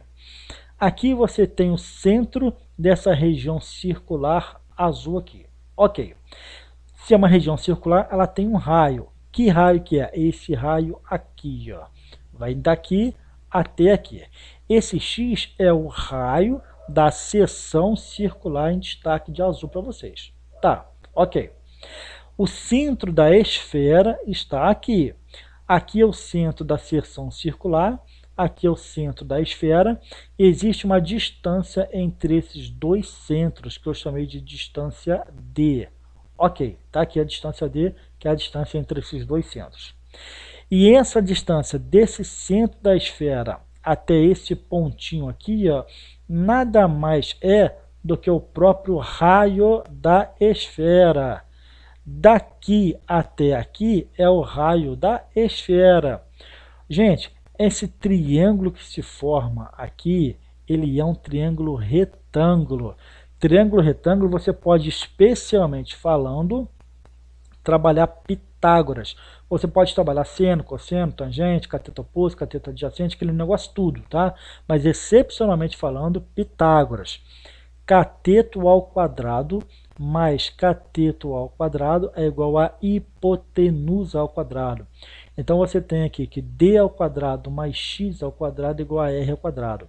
Aqui você tem o centro dessa região circular azul aqui. Ok. Se é uma região circular, ela tem um raio. Que raio que é? Esse raio aqui, ó. Vai daqui até aqui. Esse X é o raio da seção circular em destaque de azul para vocês. Tá, ok. O centro da esfera está aqui. Aqui é o centro da seção circular, aqui é o centro da esfera. Existe uma distância entre esses dois centros, que eu chamei de distância D. Ok, tá aqui a distância D, que é a distância entre esses dois centros. E essa distância desse centro da esfera até esse pontinho aqui, ó, nada mais é do que o próprio raio da esfera. Daqui até aqui é o raio da esfera. Gente, esse triângulo que se forma aqui, ele é um triângulo retângulo. Triângulo retângulo você pode, especialmente falando, trabalhar Pitágoras. Você pode trabalhar seno, cosseno, tangente, cateto oposto, cateto adjacente, aquele negócio tudo, tá? Mas excepcionalmente falando, Pitágoras. Cateto ao quadrado mais cateto ao quadrado é igual a hipotenusa ao quadrado. Então você tem aqui que d ao quadrado mais x ao quadrado é igual a r ao quadrado.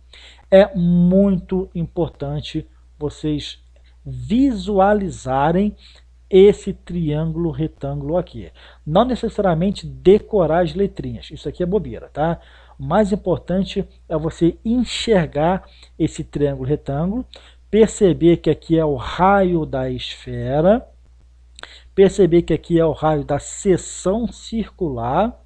É muito importante vocês visualizarem esse triângulo retângulo aqui. Não necessariamente decorar as letrinhas, isso aqui é bobeira, tá? O mais importante é você enxergar esse triângulo retângulo, perceber que aqui é o raio da esfera, perceber que aqui é o raio da seção circular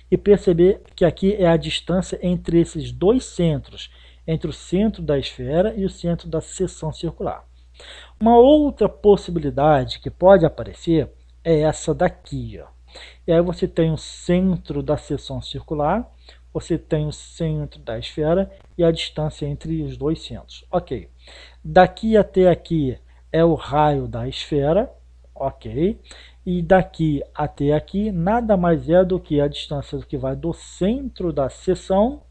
e perceber que aqui é a distância entre esses dois centros, entre o centro da esfera e o centro da seção circular. Uma outra possibilidade que pode aparecer é essa daqui, ó. E aí você tem o centro da seção circular, você tem o centro da esfera e a distância entre os dois centros. Ok. Daqui até aqui é o raio da esfera, ok. E daqui até aqui nada mais é do que a distância que vai do centro da seção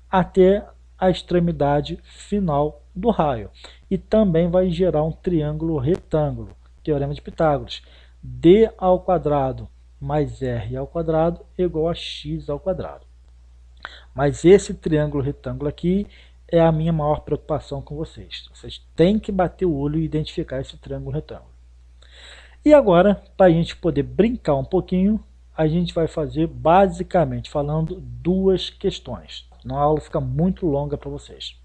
até a extremidade final do raio. E também vai gerar um triângulo retângulo, teorema de Pitágoras. D ao quadrado mais R ao quadrado é igual a x ao quadrado. Mas esse triângulo retângulo aqui é a minha maior preocupação com vocês. Vocês têm que bater o olho e identificar esse triângulo retângulo. E agora, para a gente poder brincar um pouquinho, a gente vai fazer basicamente falando duas questões. A aula fica muito longa para vocês.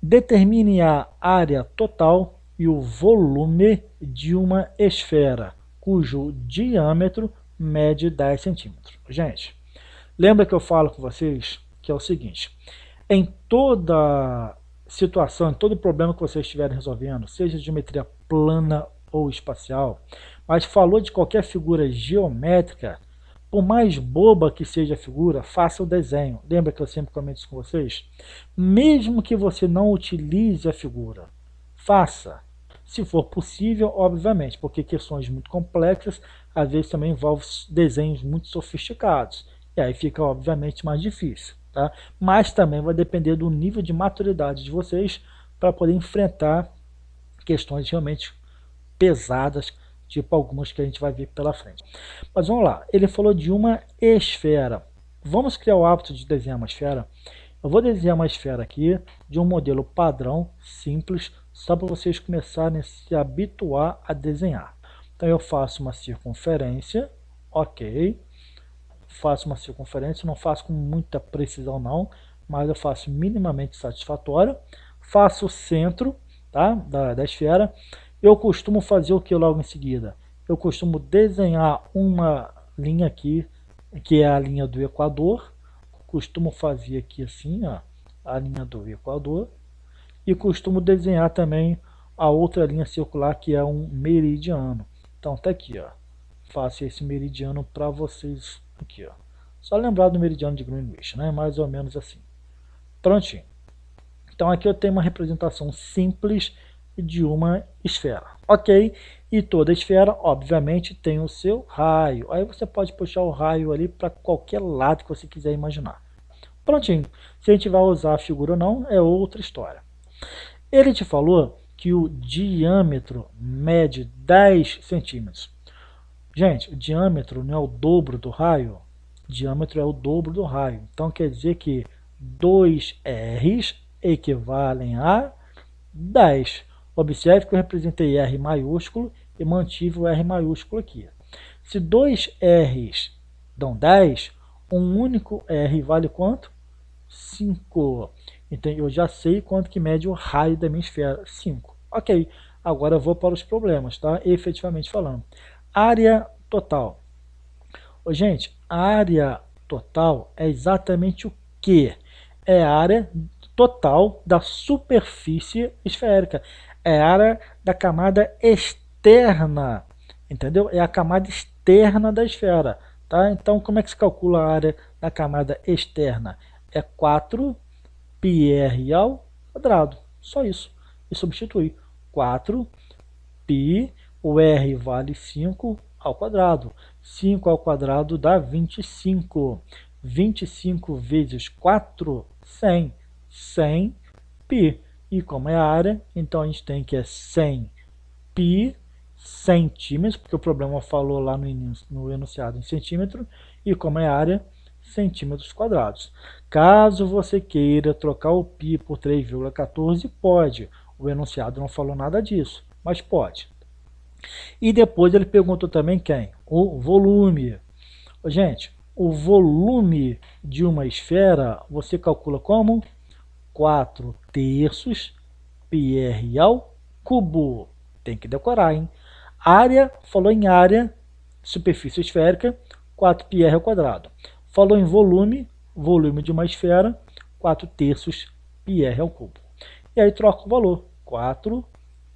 Determine a área total e o volume de uma esfera, cujo diâmetro mede 10 centímetros. Gente, lembra que eu falo com vocês que é o seguinte, em toda situação, em todo problema que vocês estiverem resolvendo, seja de geometria plana ou espacial, mas falou de qualquer figura geométrica, por mais boba que seja a figura, faça o desenho. Lembra que eu sempre comento isso com vocês? Mesmo que você não utilize a figura, faça. Se for possível, obviamente, porque questões muito complexas, às vezes também envolvem desenhos muito sofisticados. E aí fica, obviamente, mais difícil. Tá? Mas também vai depender do nível de maturidade de vocês para poder enfrentar questões realmente pesadas, tipo algumas que a gente vai ver pela frente. Mas vamos lá, ele falou de uma esfera. Vamos criar o hábito de desenhar uma esfera. Eu vou desenhar uma esfera aqui de um modelo padrão, simples, só para vocês começarem a se habituar a desenhar. Então eu faço uma circunferência, ok. Faço uma circunferência, não faço com muita precisão não, mas eu faço minimamente satisfatória. Faço o centro, tá, da esfera. Eu costumo fazer o que logo em seguida? Eu costumo desenhar uma linha aqui, que é a linha do Equador. Costumo fazer aqui assim, ó, a linha do Equador. E costumo desenhar também a outra linha circular, que é um meridiano. Então tá aqui, ó. Faço esse meridiano para vocês aqui, ó. Só lembrar do meridiano de Greenwich, né? Mais ou menos assim. Prontinho. Então aqui eu tenho uma representação simples de uma esfera, ok? E toda esfera, obviamente, tem o seu raio. Aí você pode puxar o raio ali para qualquer lado que você quiser imaginar. Prontinho. Se a gente vai usar a figura ou não, é outra história. Ele te falou que o diâmetro mede 10 centímetros. Gente, o diâmetro não é o dobro do raio? O diâmetro é o dobro do raio. Então quer dizer que 2 R's equivalem a 10. Observe que eu representei R maiúsculo e mantive o R maiúsculo aqui. Se 2 R's dão 10, um único R vale quanto? 5. Então eu já sei quanto que mede o raio da minha esfera. 5. Ok. Agora eu vou para os problemas, tá? Efetivamente falando. Área total. Gente, a área total é exatamente o que? É a área total da superfície esférica. É a área da camada externa. Entendeu? É a camada externa da esfera. Tá? Então, como é que se calcula a área da camada externa? É 4 πr ao quadrado. Só isso. E substituir 4 π, o r vale 5 ao quadrado. 5 ao quadrado dá 25. 25 vezes 4, 100. 100 π. E como é a área, então a gente tem que é 100 π centímetros, porque o problema falou lá no enunciado em centímetro, e como é a área, centímetros quadrados. Caso você queira trocar o π por 3,14, pode. O enunciado não falou nada disso, mas pode. E depois ele perguntou também quem? O volume. Gente, o volume de uma esfera você calcula como? 4 terços πr ao cubo. Tem que decorar, hein? Área, falou em área, superfície esférica, 4 πr ao quadrado. Falou em volume, volume de uma esfera, 4 terços πr ao cubo. E aí troca o valor, 4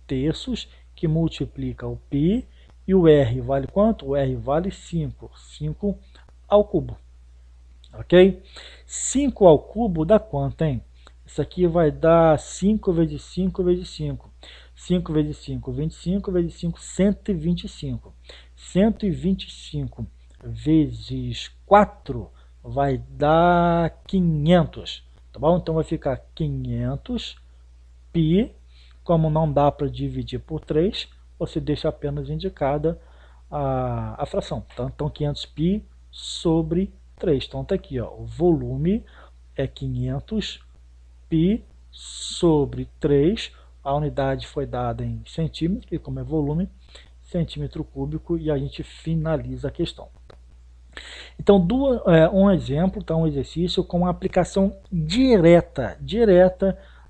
terços, que multiplica o π, e o r vale quanto? O r vale 5, 5 ao cubo. Ok? 5 ao cubo dá quanto, hein? Isso aqui vai dar 5 vezes 5 vezes 5. 5 vezes 5, 25 vezes 5, 125. 125 vezes 4 vai dar 500. Tá bom? Então vai ficar 500 π. Como não dá para dividir por 3, você deixa apenas indicada a fração. Tá? Então 500 π sobre 3. Então está aqui, ó, o volume é 500 π sobre 3. A unidade foi dada em centímetro, e como é volume, centímetro cúbico, e a gente finaliza a questão. Então, um exemplo, tá, um exercício com uma aplicação direta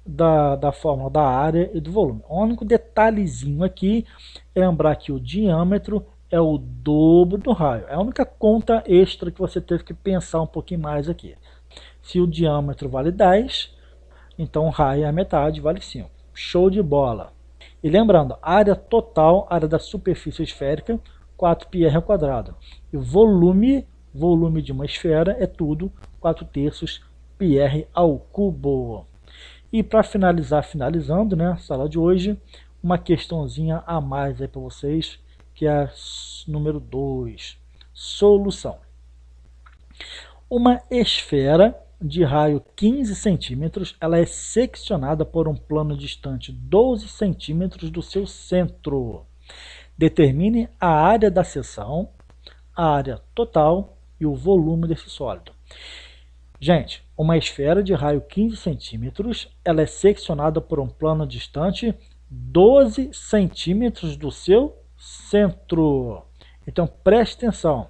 da fórmula da área e do volume. O único detalhezinho aqui é lembrar que o diâmetro é o dobro do raio. É a única conta extra que você teve que pensar um pouquinho mais aqui. Se o diâmetro vale 10, então o raio é a metade, vale 5. Show de bola! E lembrando, área total, área da superfície esférica, 4 πr ao quadrado. E volume de uma esfera é tudo 4 terços πr ao cubo. E para finalizar, finalizando, né, a sala de hoje, uma questãozinha a mais aí para vocês, que é a número 2. Solução. Uma esfera de raio 15 centímetros, ela é seccionada por um plano distante 12 centímetros do seu centro. Determine a área da seção, a área total e o volume desse sólido. Gente, uma esfera de raio 15 centímetros, ela é seccionada por um plano distante 12 centímetros do seu centro. Então preste atenção,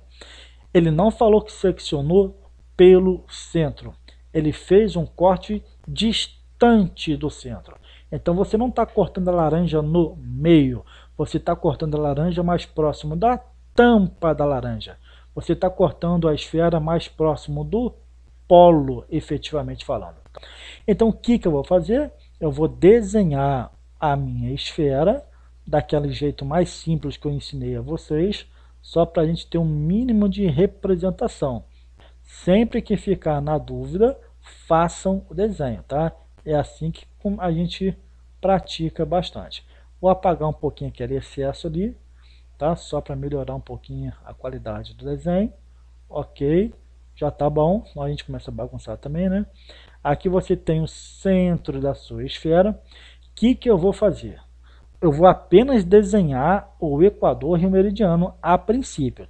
ele não falou que seccionou pelo centro, ele fez um corte distante do centro. Então você não está cortando a laranja no meio, você está cortando a laranja mais próximo da tampa da laranja. Você está cortando a esfera mais próximo do polo, efetivamente falando. Então o que eu vou fazer? Eu vou desenhar a minha esfera daquele jeito mais simples que eu ensinei a vocês, só para a gente ter um mínimo de representação. Sempre que ficar na dúvida, façam o desenho, tá? É assim que a gente pratica bastante. Vou apagar um pouquinho aquele excesso ali, tá? Só para melhorar um pouquinho a qualidade do desenho. Ok, já tá bom, senão a gente começa a bagunçar também, né? Aqui você tem o centro da sua esfera. O que eu vou fazer? Eu vou apenas desenhar o equador e o meridiano a princípio.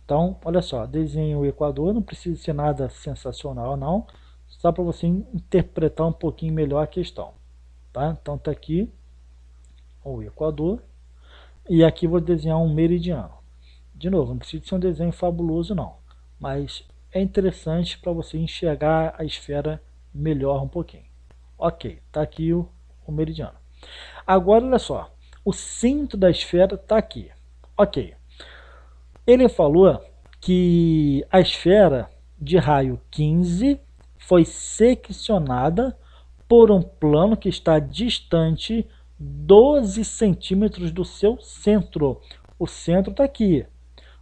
Então, olha só, desenho o equador, não precisa ser nada sensacional não, só para você interpretar um pouquinho melhor a questão. Tá? Então tá aqui o equador, e aqui vou desenhar um meridiano. De novo, não precisa ser um desenho fabuloso não, mas é interessante para você enxergar a esfera melhor um pouquinho. Ok, tá aqui o meridiano. Agora olha só, o centro da esfera está aqui. Ok, ele falou que a esfera de raio 15 foi seccionada por um plano que está distante 12 centímetros do seu centro. O centro está aqui.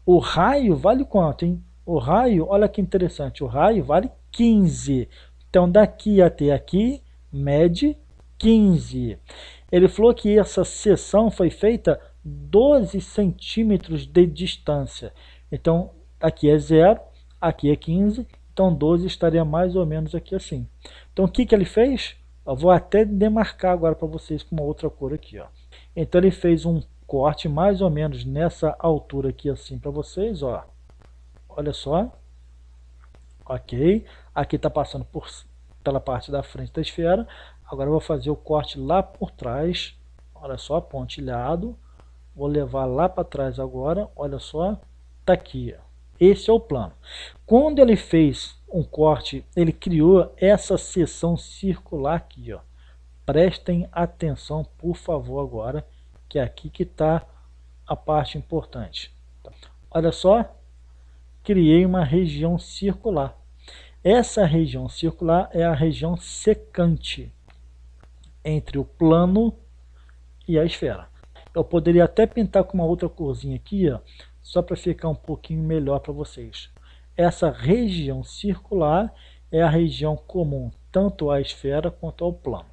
O raio vale quanto, hein? O raio, olha que interessante, o raio vale 15. Então daqui até aqui, mede 15. Ele falou que essa seção foi feita 12 centímetros de distância. Então aqui é 0, aqui é 15, então 12 estaria mais ou menos aqui assim. Então o que ele fez? Eu vou até demarcar agora para vocês com uma outra cor aqui, ó. Então ele fez um corte mais ou menos nessa altura aqui assim para vocês, ó. Olha só. Ok. Aqui está passando pela parte da frente da esfera. Agora eu vou fazer o corte lá por trás. Olha só, pontilhado. Vou levar lá para trás agora. Olha só. Tá aqui, ó. Esse é o plano. Quando ele fez um corte, ele criou essa seção circular aqui, ó. Prestem atenção, por favor, agora, que é aqui que está a parte importante. Olha só, criei uma região circular. Essa região circular é a região secante entre o plano e a esfera. Eu poderia até pintar com uma outra corzinha aqui, ó, só para ficar um pouquinho melhor para vocês. Essa região circular é a região comum tanto à esfera quanto ao plano.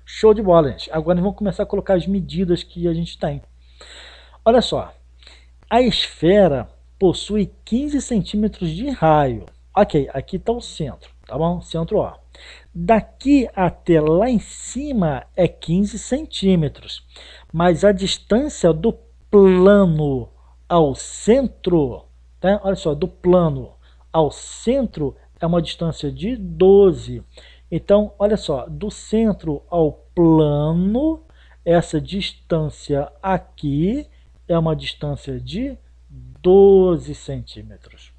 Show de bola, gente. Agora nós vamos começar a colocar as medidas que a gente tem. Olha só, a esfera possui 15 centímetros de raio. Ok, aqui está o centro, tá bom? Centro O. Daqui até lá em cima é 15 centímetros, mas a distância do plano ao centro, tá? Olha só, do plano ao centro é uma distância de 12. Então, olha só, do centro ao plano, essa distância aqui é uma distância de 12 centímetros.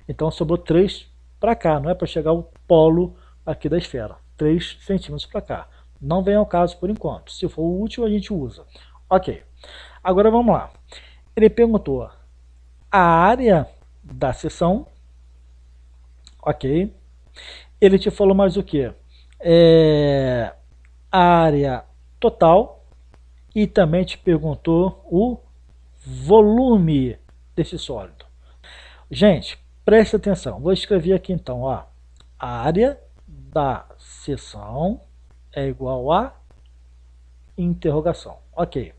Então sobrou 3 para cá, não é para chegar ao polo aqui da esfera. 3 centímetros para cá. Não vem ao caso por enquanto. Se for útil, a gente usa. Ok. Agora vamos lá. Ele perguntou a área da seção. Ok. Ele te falou mais o que? A área total. E também te perguntou o volume desse sólido. Gente, preste atenção. Vou escrever aqui então, ó. A área da seção é igual a interrogação. Ok.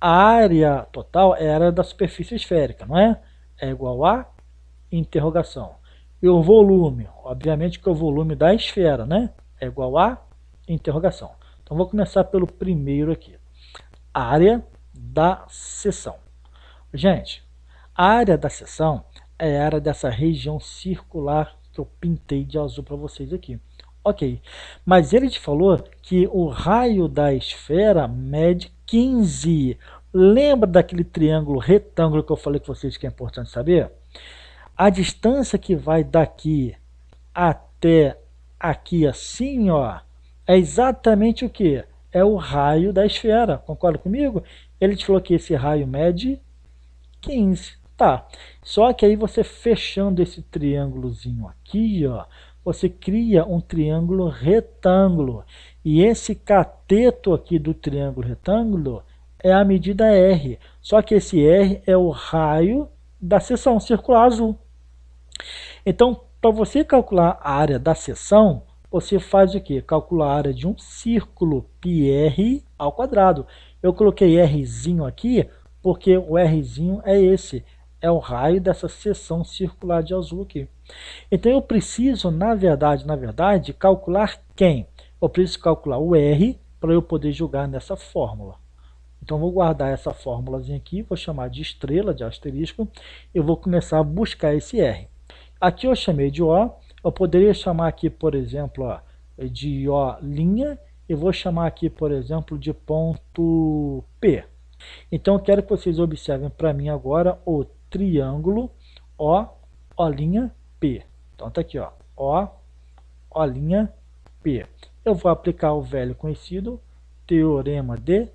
A área total é a área da superfície esférica, não é? É igual a interrogação. E o volume, obviamente que é o volume da esfera, né? É igual a interrogação. Então vou começar pelo primeiro aqui. Área da seção. Gente, a área da seção é a área dessa região circular que eu pintei de azul para vocês aqui. Ok, mas ele te falou que o raio da esfera mede 15. Lembra daquele triângulo retângulo que eu falei com vocês que é importante saber? A distância que vai daqui até aqui assim, ó, é exatamente o que? É o raio da esfera, concorda comigo? Ele te falou que esse raio mede 15, tá. Só que aí você fechando esse triângulozinho aqui, ó, você cria um triângulo retângulo. E esse cateto aqui do triângulo retângulo é a medida R. Só que esse R é o raio da seção circular azul. Então, para você calcular a área da seção, você faz o quê? Calcula a área de um círculo, πr ao quadrado. Eu coloquei Rzinho aqui, porque o Rzinho é esse, é o raio dessa seção circular de azul aqui. Então eu preciso, na verdade, calcular quem? Eu preciso calcular o R para eu poder jogar nessa fórmula. Então vou guardar essa fórmulazinha aqui, vou chamar de estrela, de asterisco, eu vou começar a buscar esse R. Aqui eu chamei de O, eu poderia chamar aqui, por exemplo, ó, de O', e vou chamar aqui, por exemplo, de ponto P. Então eu quero que vocês observem para mim agora o triângulo O', P. Então tá aqui, ó, O', P. Eu vou aplicar o velho conhecido Teorema de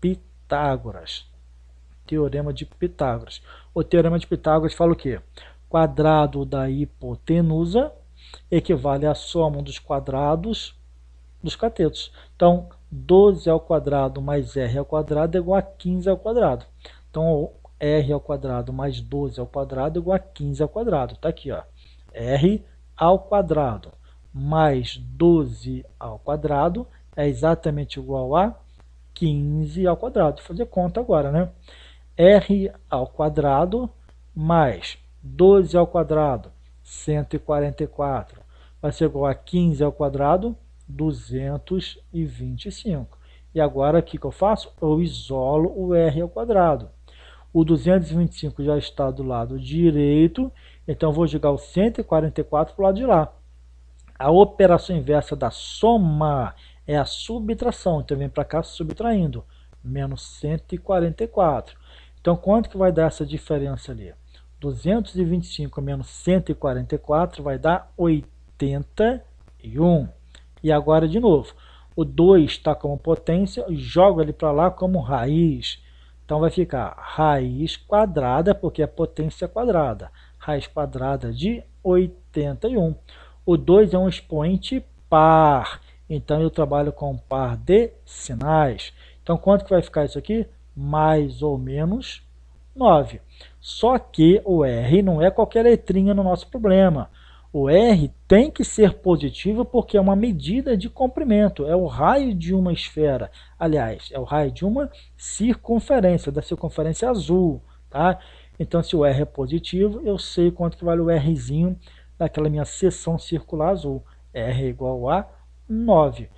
Pitágoras. Teorema de Pitágoras. O Teorema de Pitágoras fala o quê? Quadrado da hipotenusa equivale à soma dos quadrados dos catetos. Então, 12 ao quadrado mais r ao quadrado é igual a 15 ao quadrado. Então, r ao quadrado mais 12 ao quadrado é igual a 15 ao quadrado. Está aqui, ó. R ao quadrado mais 12 ao quadrado é exatamente igual a 15 ao quadrado. Vou fazer conta agora, né? R ao quadrado mais 12 ao quadrado, 144, vai ser igual a 15 ao quadrado, 225. E agora o que eu faço? Eu isolo o R ao quadrado. O 225 já está do lado direito, então eu vou jogar o 144 para o lado de lá. A operação inversa da soma é a subtração, então vem para cá subtraindo, menos 144. Então quanto que vai dar essa diferença ali? 225 menos 144 vai dar 81. E agora de novo, o 2 está como potência, jogo ele para lá como raiz. Então vai ficar raiz quadrada, porque é potência quadrada. Raiz quadrada de 81. O 2 é um expoente par, então eu trabalho com par de sinais. Então quanto que vai ficar isso aqui? Mais ou menos 9. Só que o R não é qualquer letrinha no nosso problema. O R tem que ser positivo porque é uma medida de comprimento, é o raio de uma esfera. Aliás, é o raio de uma circunferência, da circunferência azul. Tá? Então, se o R é positivo, eu sei quanto que vale o Rzinho daquela minha seção circular azul. R é igual a 9.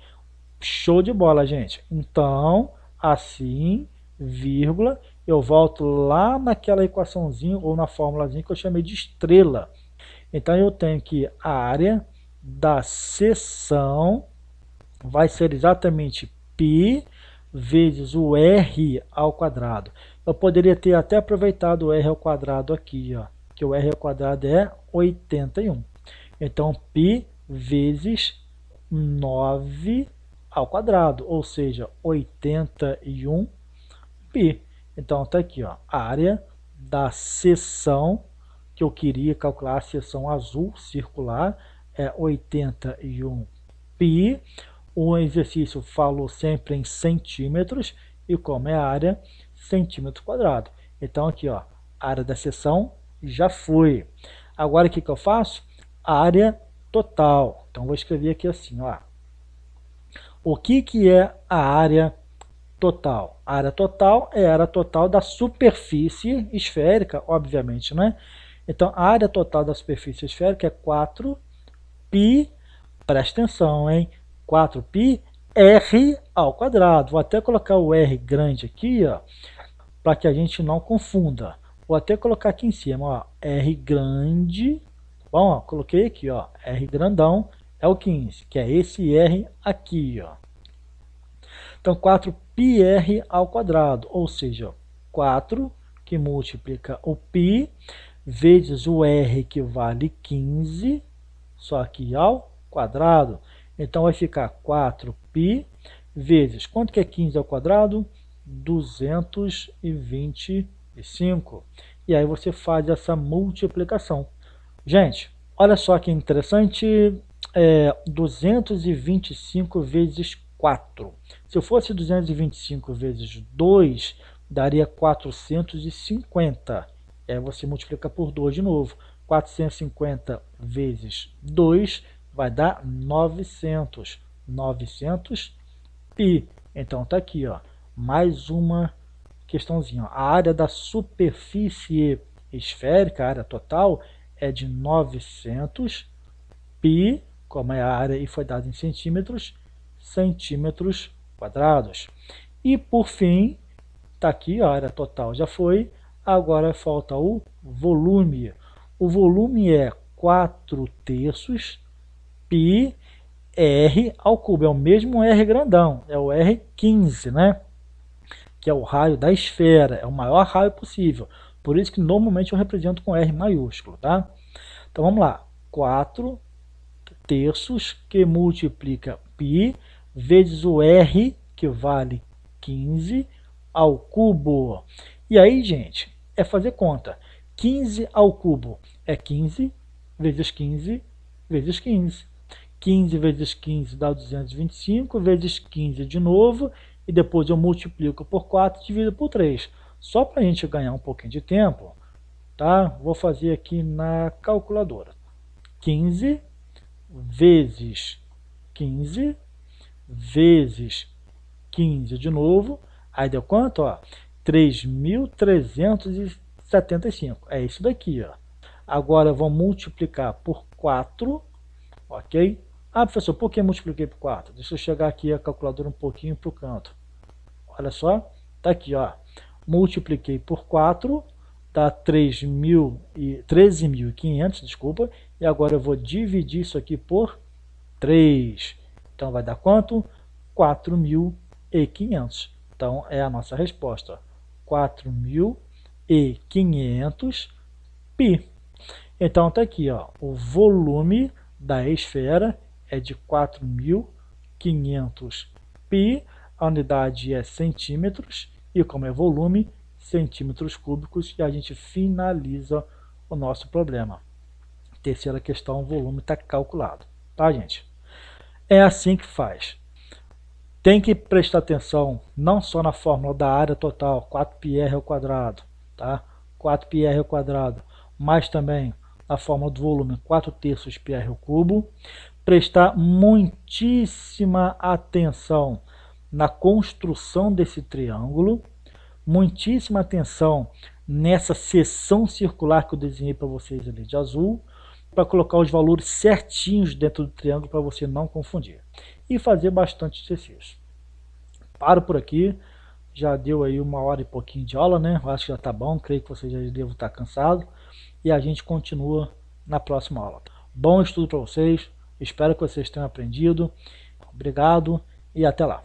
Show de bola, gente. Então, assim, vírgula, eu volto lá naquela equaçãozinha ou na formulazinha que eu chamei de estrela. Então eu tenho que a área da seção vai ser exatamente π vezes o r ao quadrado. Eu poderia ter até aproveitado o r ao quadrado aqui, ó, que o r ao quadrado é 81. Então π vezes 9 ao quadrado, ou seja, 81 π. Então está aqui, ó, a área da seção que eu queria calcular, a seção azul circular, é 81 π. O exercício falou sempre em centímetros, e como é a área, centímetro quadrado. Então aqui, ó, a área da seção já foi. Agora o que eu faço? A área total. Então vou escrever aqui assim, ó. O que é a área total? A área total é a área total da superfície esférica, obviamente, né? Então, a área total da superfície esférica é 4π, presta atenção, hein? 4π r ao quadrado. Vou até colocar o r grande aqui, ó, para que a gente não confunda. Vou até colocar aqui em cima, ó, r grande, bom? Ó, coloquei aqui, ó, R grandão é o 15, que é esse R aqui, ó. Então, 4πr ao quadrado, ou seja, 4 que multiplica o π vezes o r que vale 15, só que ao quadrado. Então, vai ficar 4π vezes, quanto que é 15 ao quadrado? 225. E aí você faz essa multiplicação. Gente, olha só que interessante, 225 vezes 4. Se eu fosse 225 vezes 2, daria 450. E aí você multiplica por 2 de novo. 450 vezes 2 vai dar 900. 900 π. Então tá aqui, ó, mais uma questãozinha. A área da superfície esférica, a área total, é de 900 π, como é a área e foi dado em centímetros quadrados. E por fim, tá aqui, a área total já foi, agora falta o volume. O volume é 4/3 π R ao cubo, é o mesmo R grandão, é o R15, né? Que é o raio da esfera, é o maior raio possível. Por isso que normalmente eu represento com R maiúsculo, tá? Então vamos lá, 4/3 que multiplica π vezes o R, que vale 15, ao cubo. E aí, gente, é fazer conta. 15 ao cubo é 15 vezes 15 vezes 15. 15 vezes 15 dá 225, vezes 15 de novo, e depois eu multiplico por 4 e divido por 3. Só para a gente ganhar um pouquinho de tempo, tá? Vou fazer aqui na calculadora. 15 vezes 15 vezes 15 de novo, aí deu quanto? Ó, 3.375. É isso daqui, ó. Agora vamos multiplicar por 4, ok? Ah, professor, por que multipliquei por 4? Deixa eu chegar aqui a calculadora um pouquinho para o canto. Olha só, tá aqui, ó. Multipliquei por 4, dá 13.500, desculpa. E agora eu vou dividir isso aqui por 3. Então vai dar quanto? 4.500. Então é a nossa resposta. 4.500 π. Então tá aqui, ó, o volume da esfera é de 4.500 π, a unidade é centímetros, e como é volume, centímetros cúbicos, e a gente finaliza o nosso problema. Terceira questão, o volume está calculado, tá, gente? É assim que faz. Tem que prestar atenção não só na fórmula da área total, 4πr ao quadrado, tá? 4πr ao quadrado, mas também a fórmula do volume, 4/3 πr ao cubo. Prestar muitíssima atenção na construção desse triângulo, muitíssima atenção nessa seção circular que eu desenhei para vocês ali de azul, para colocar os valores certinhos dentro do triângulo para você não confundir. E fazer bastante exercício. Paro por aqui, já deu aí 1 hora e pouquinho de aula, né? Eu acho que já está bom, creio que vocês já devem estar cansados. E a gente continua na próxima aula. Bom estudo para vocês, espero que vocês tenham aprendido. Obrigado e até lá.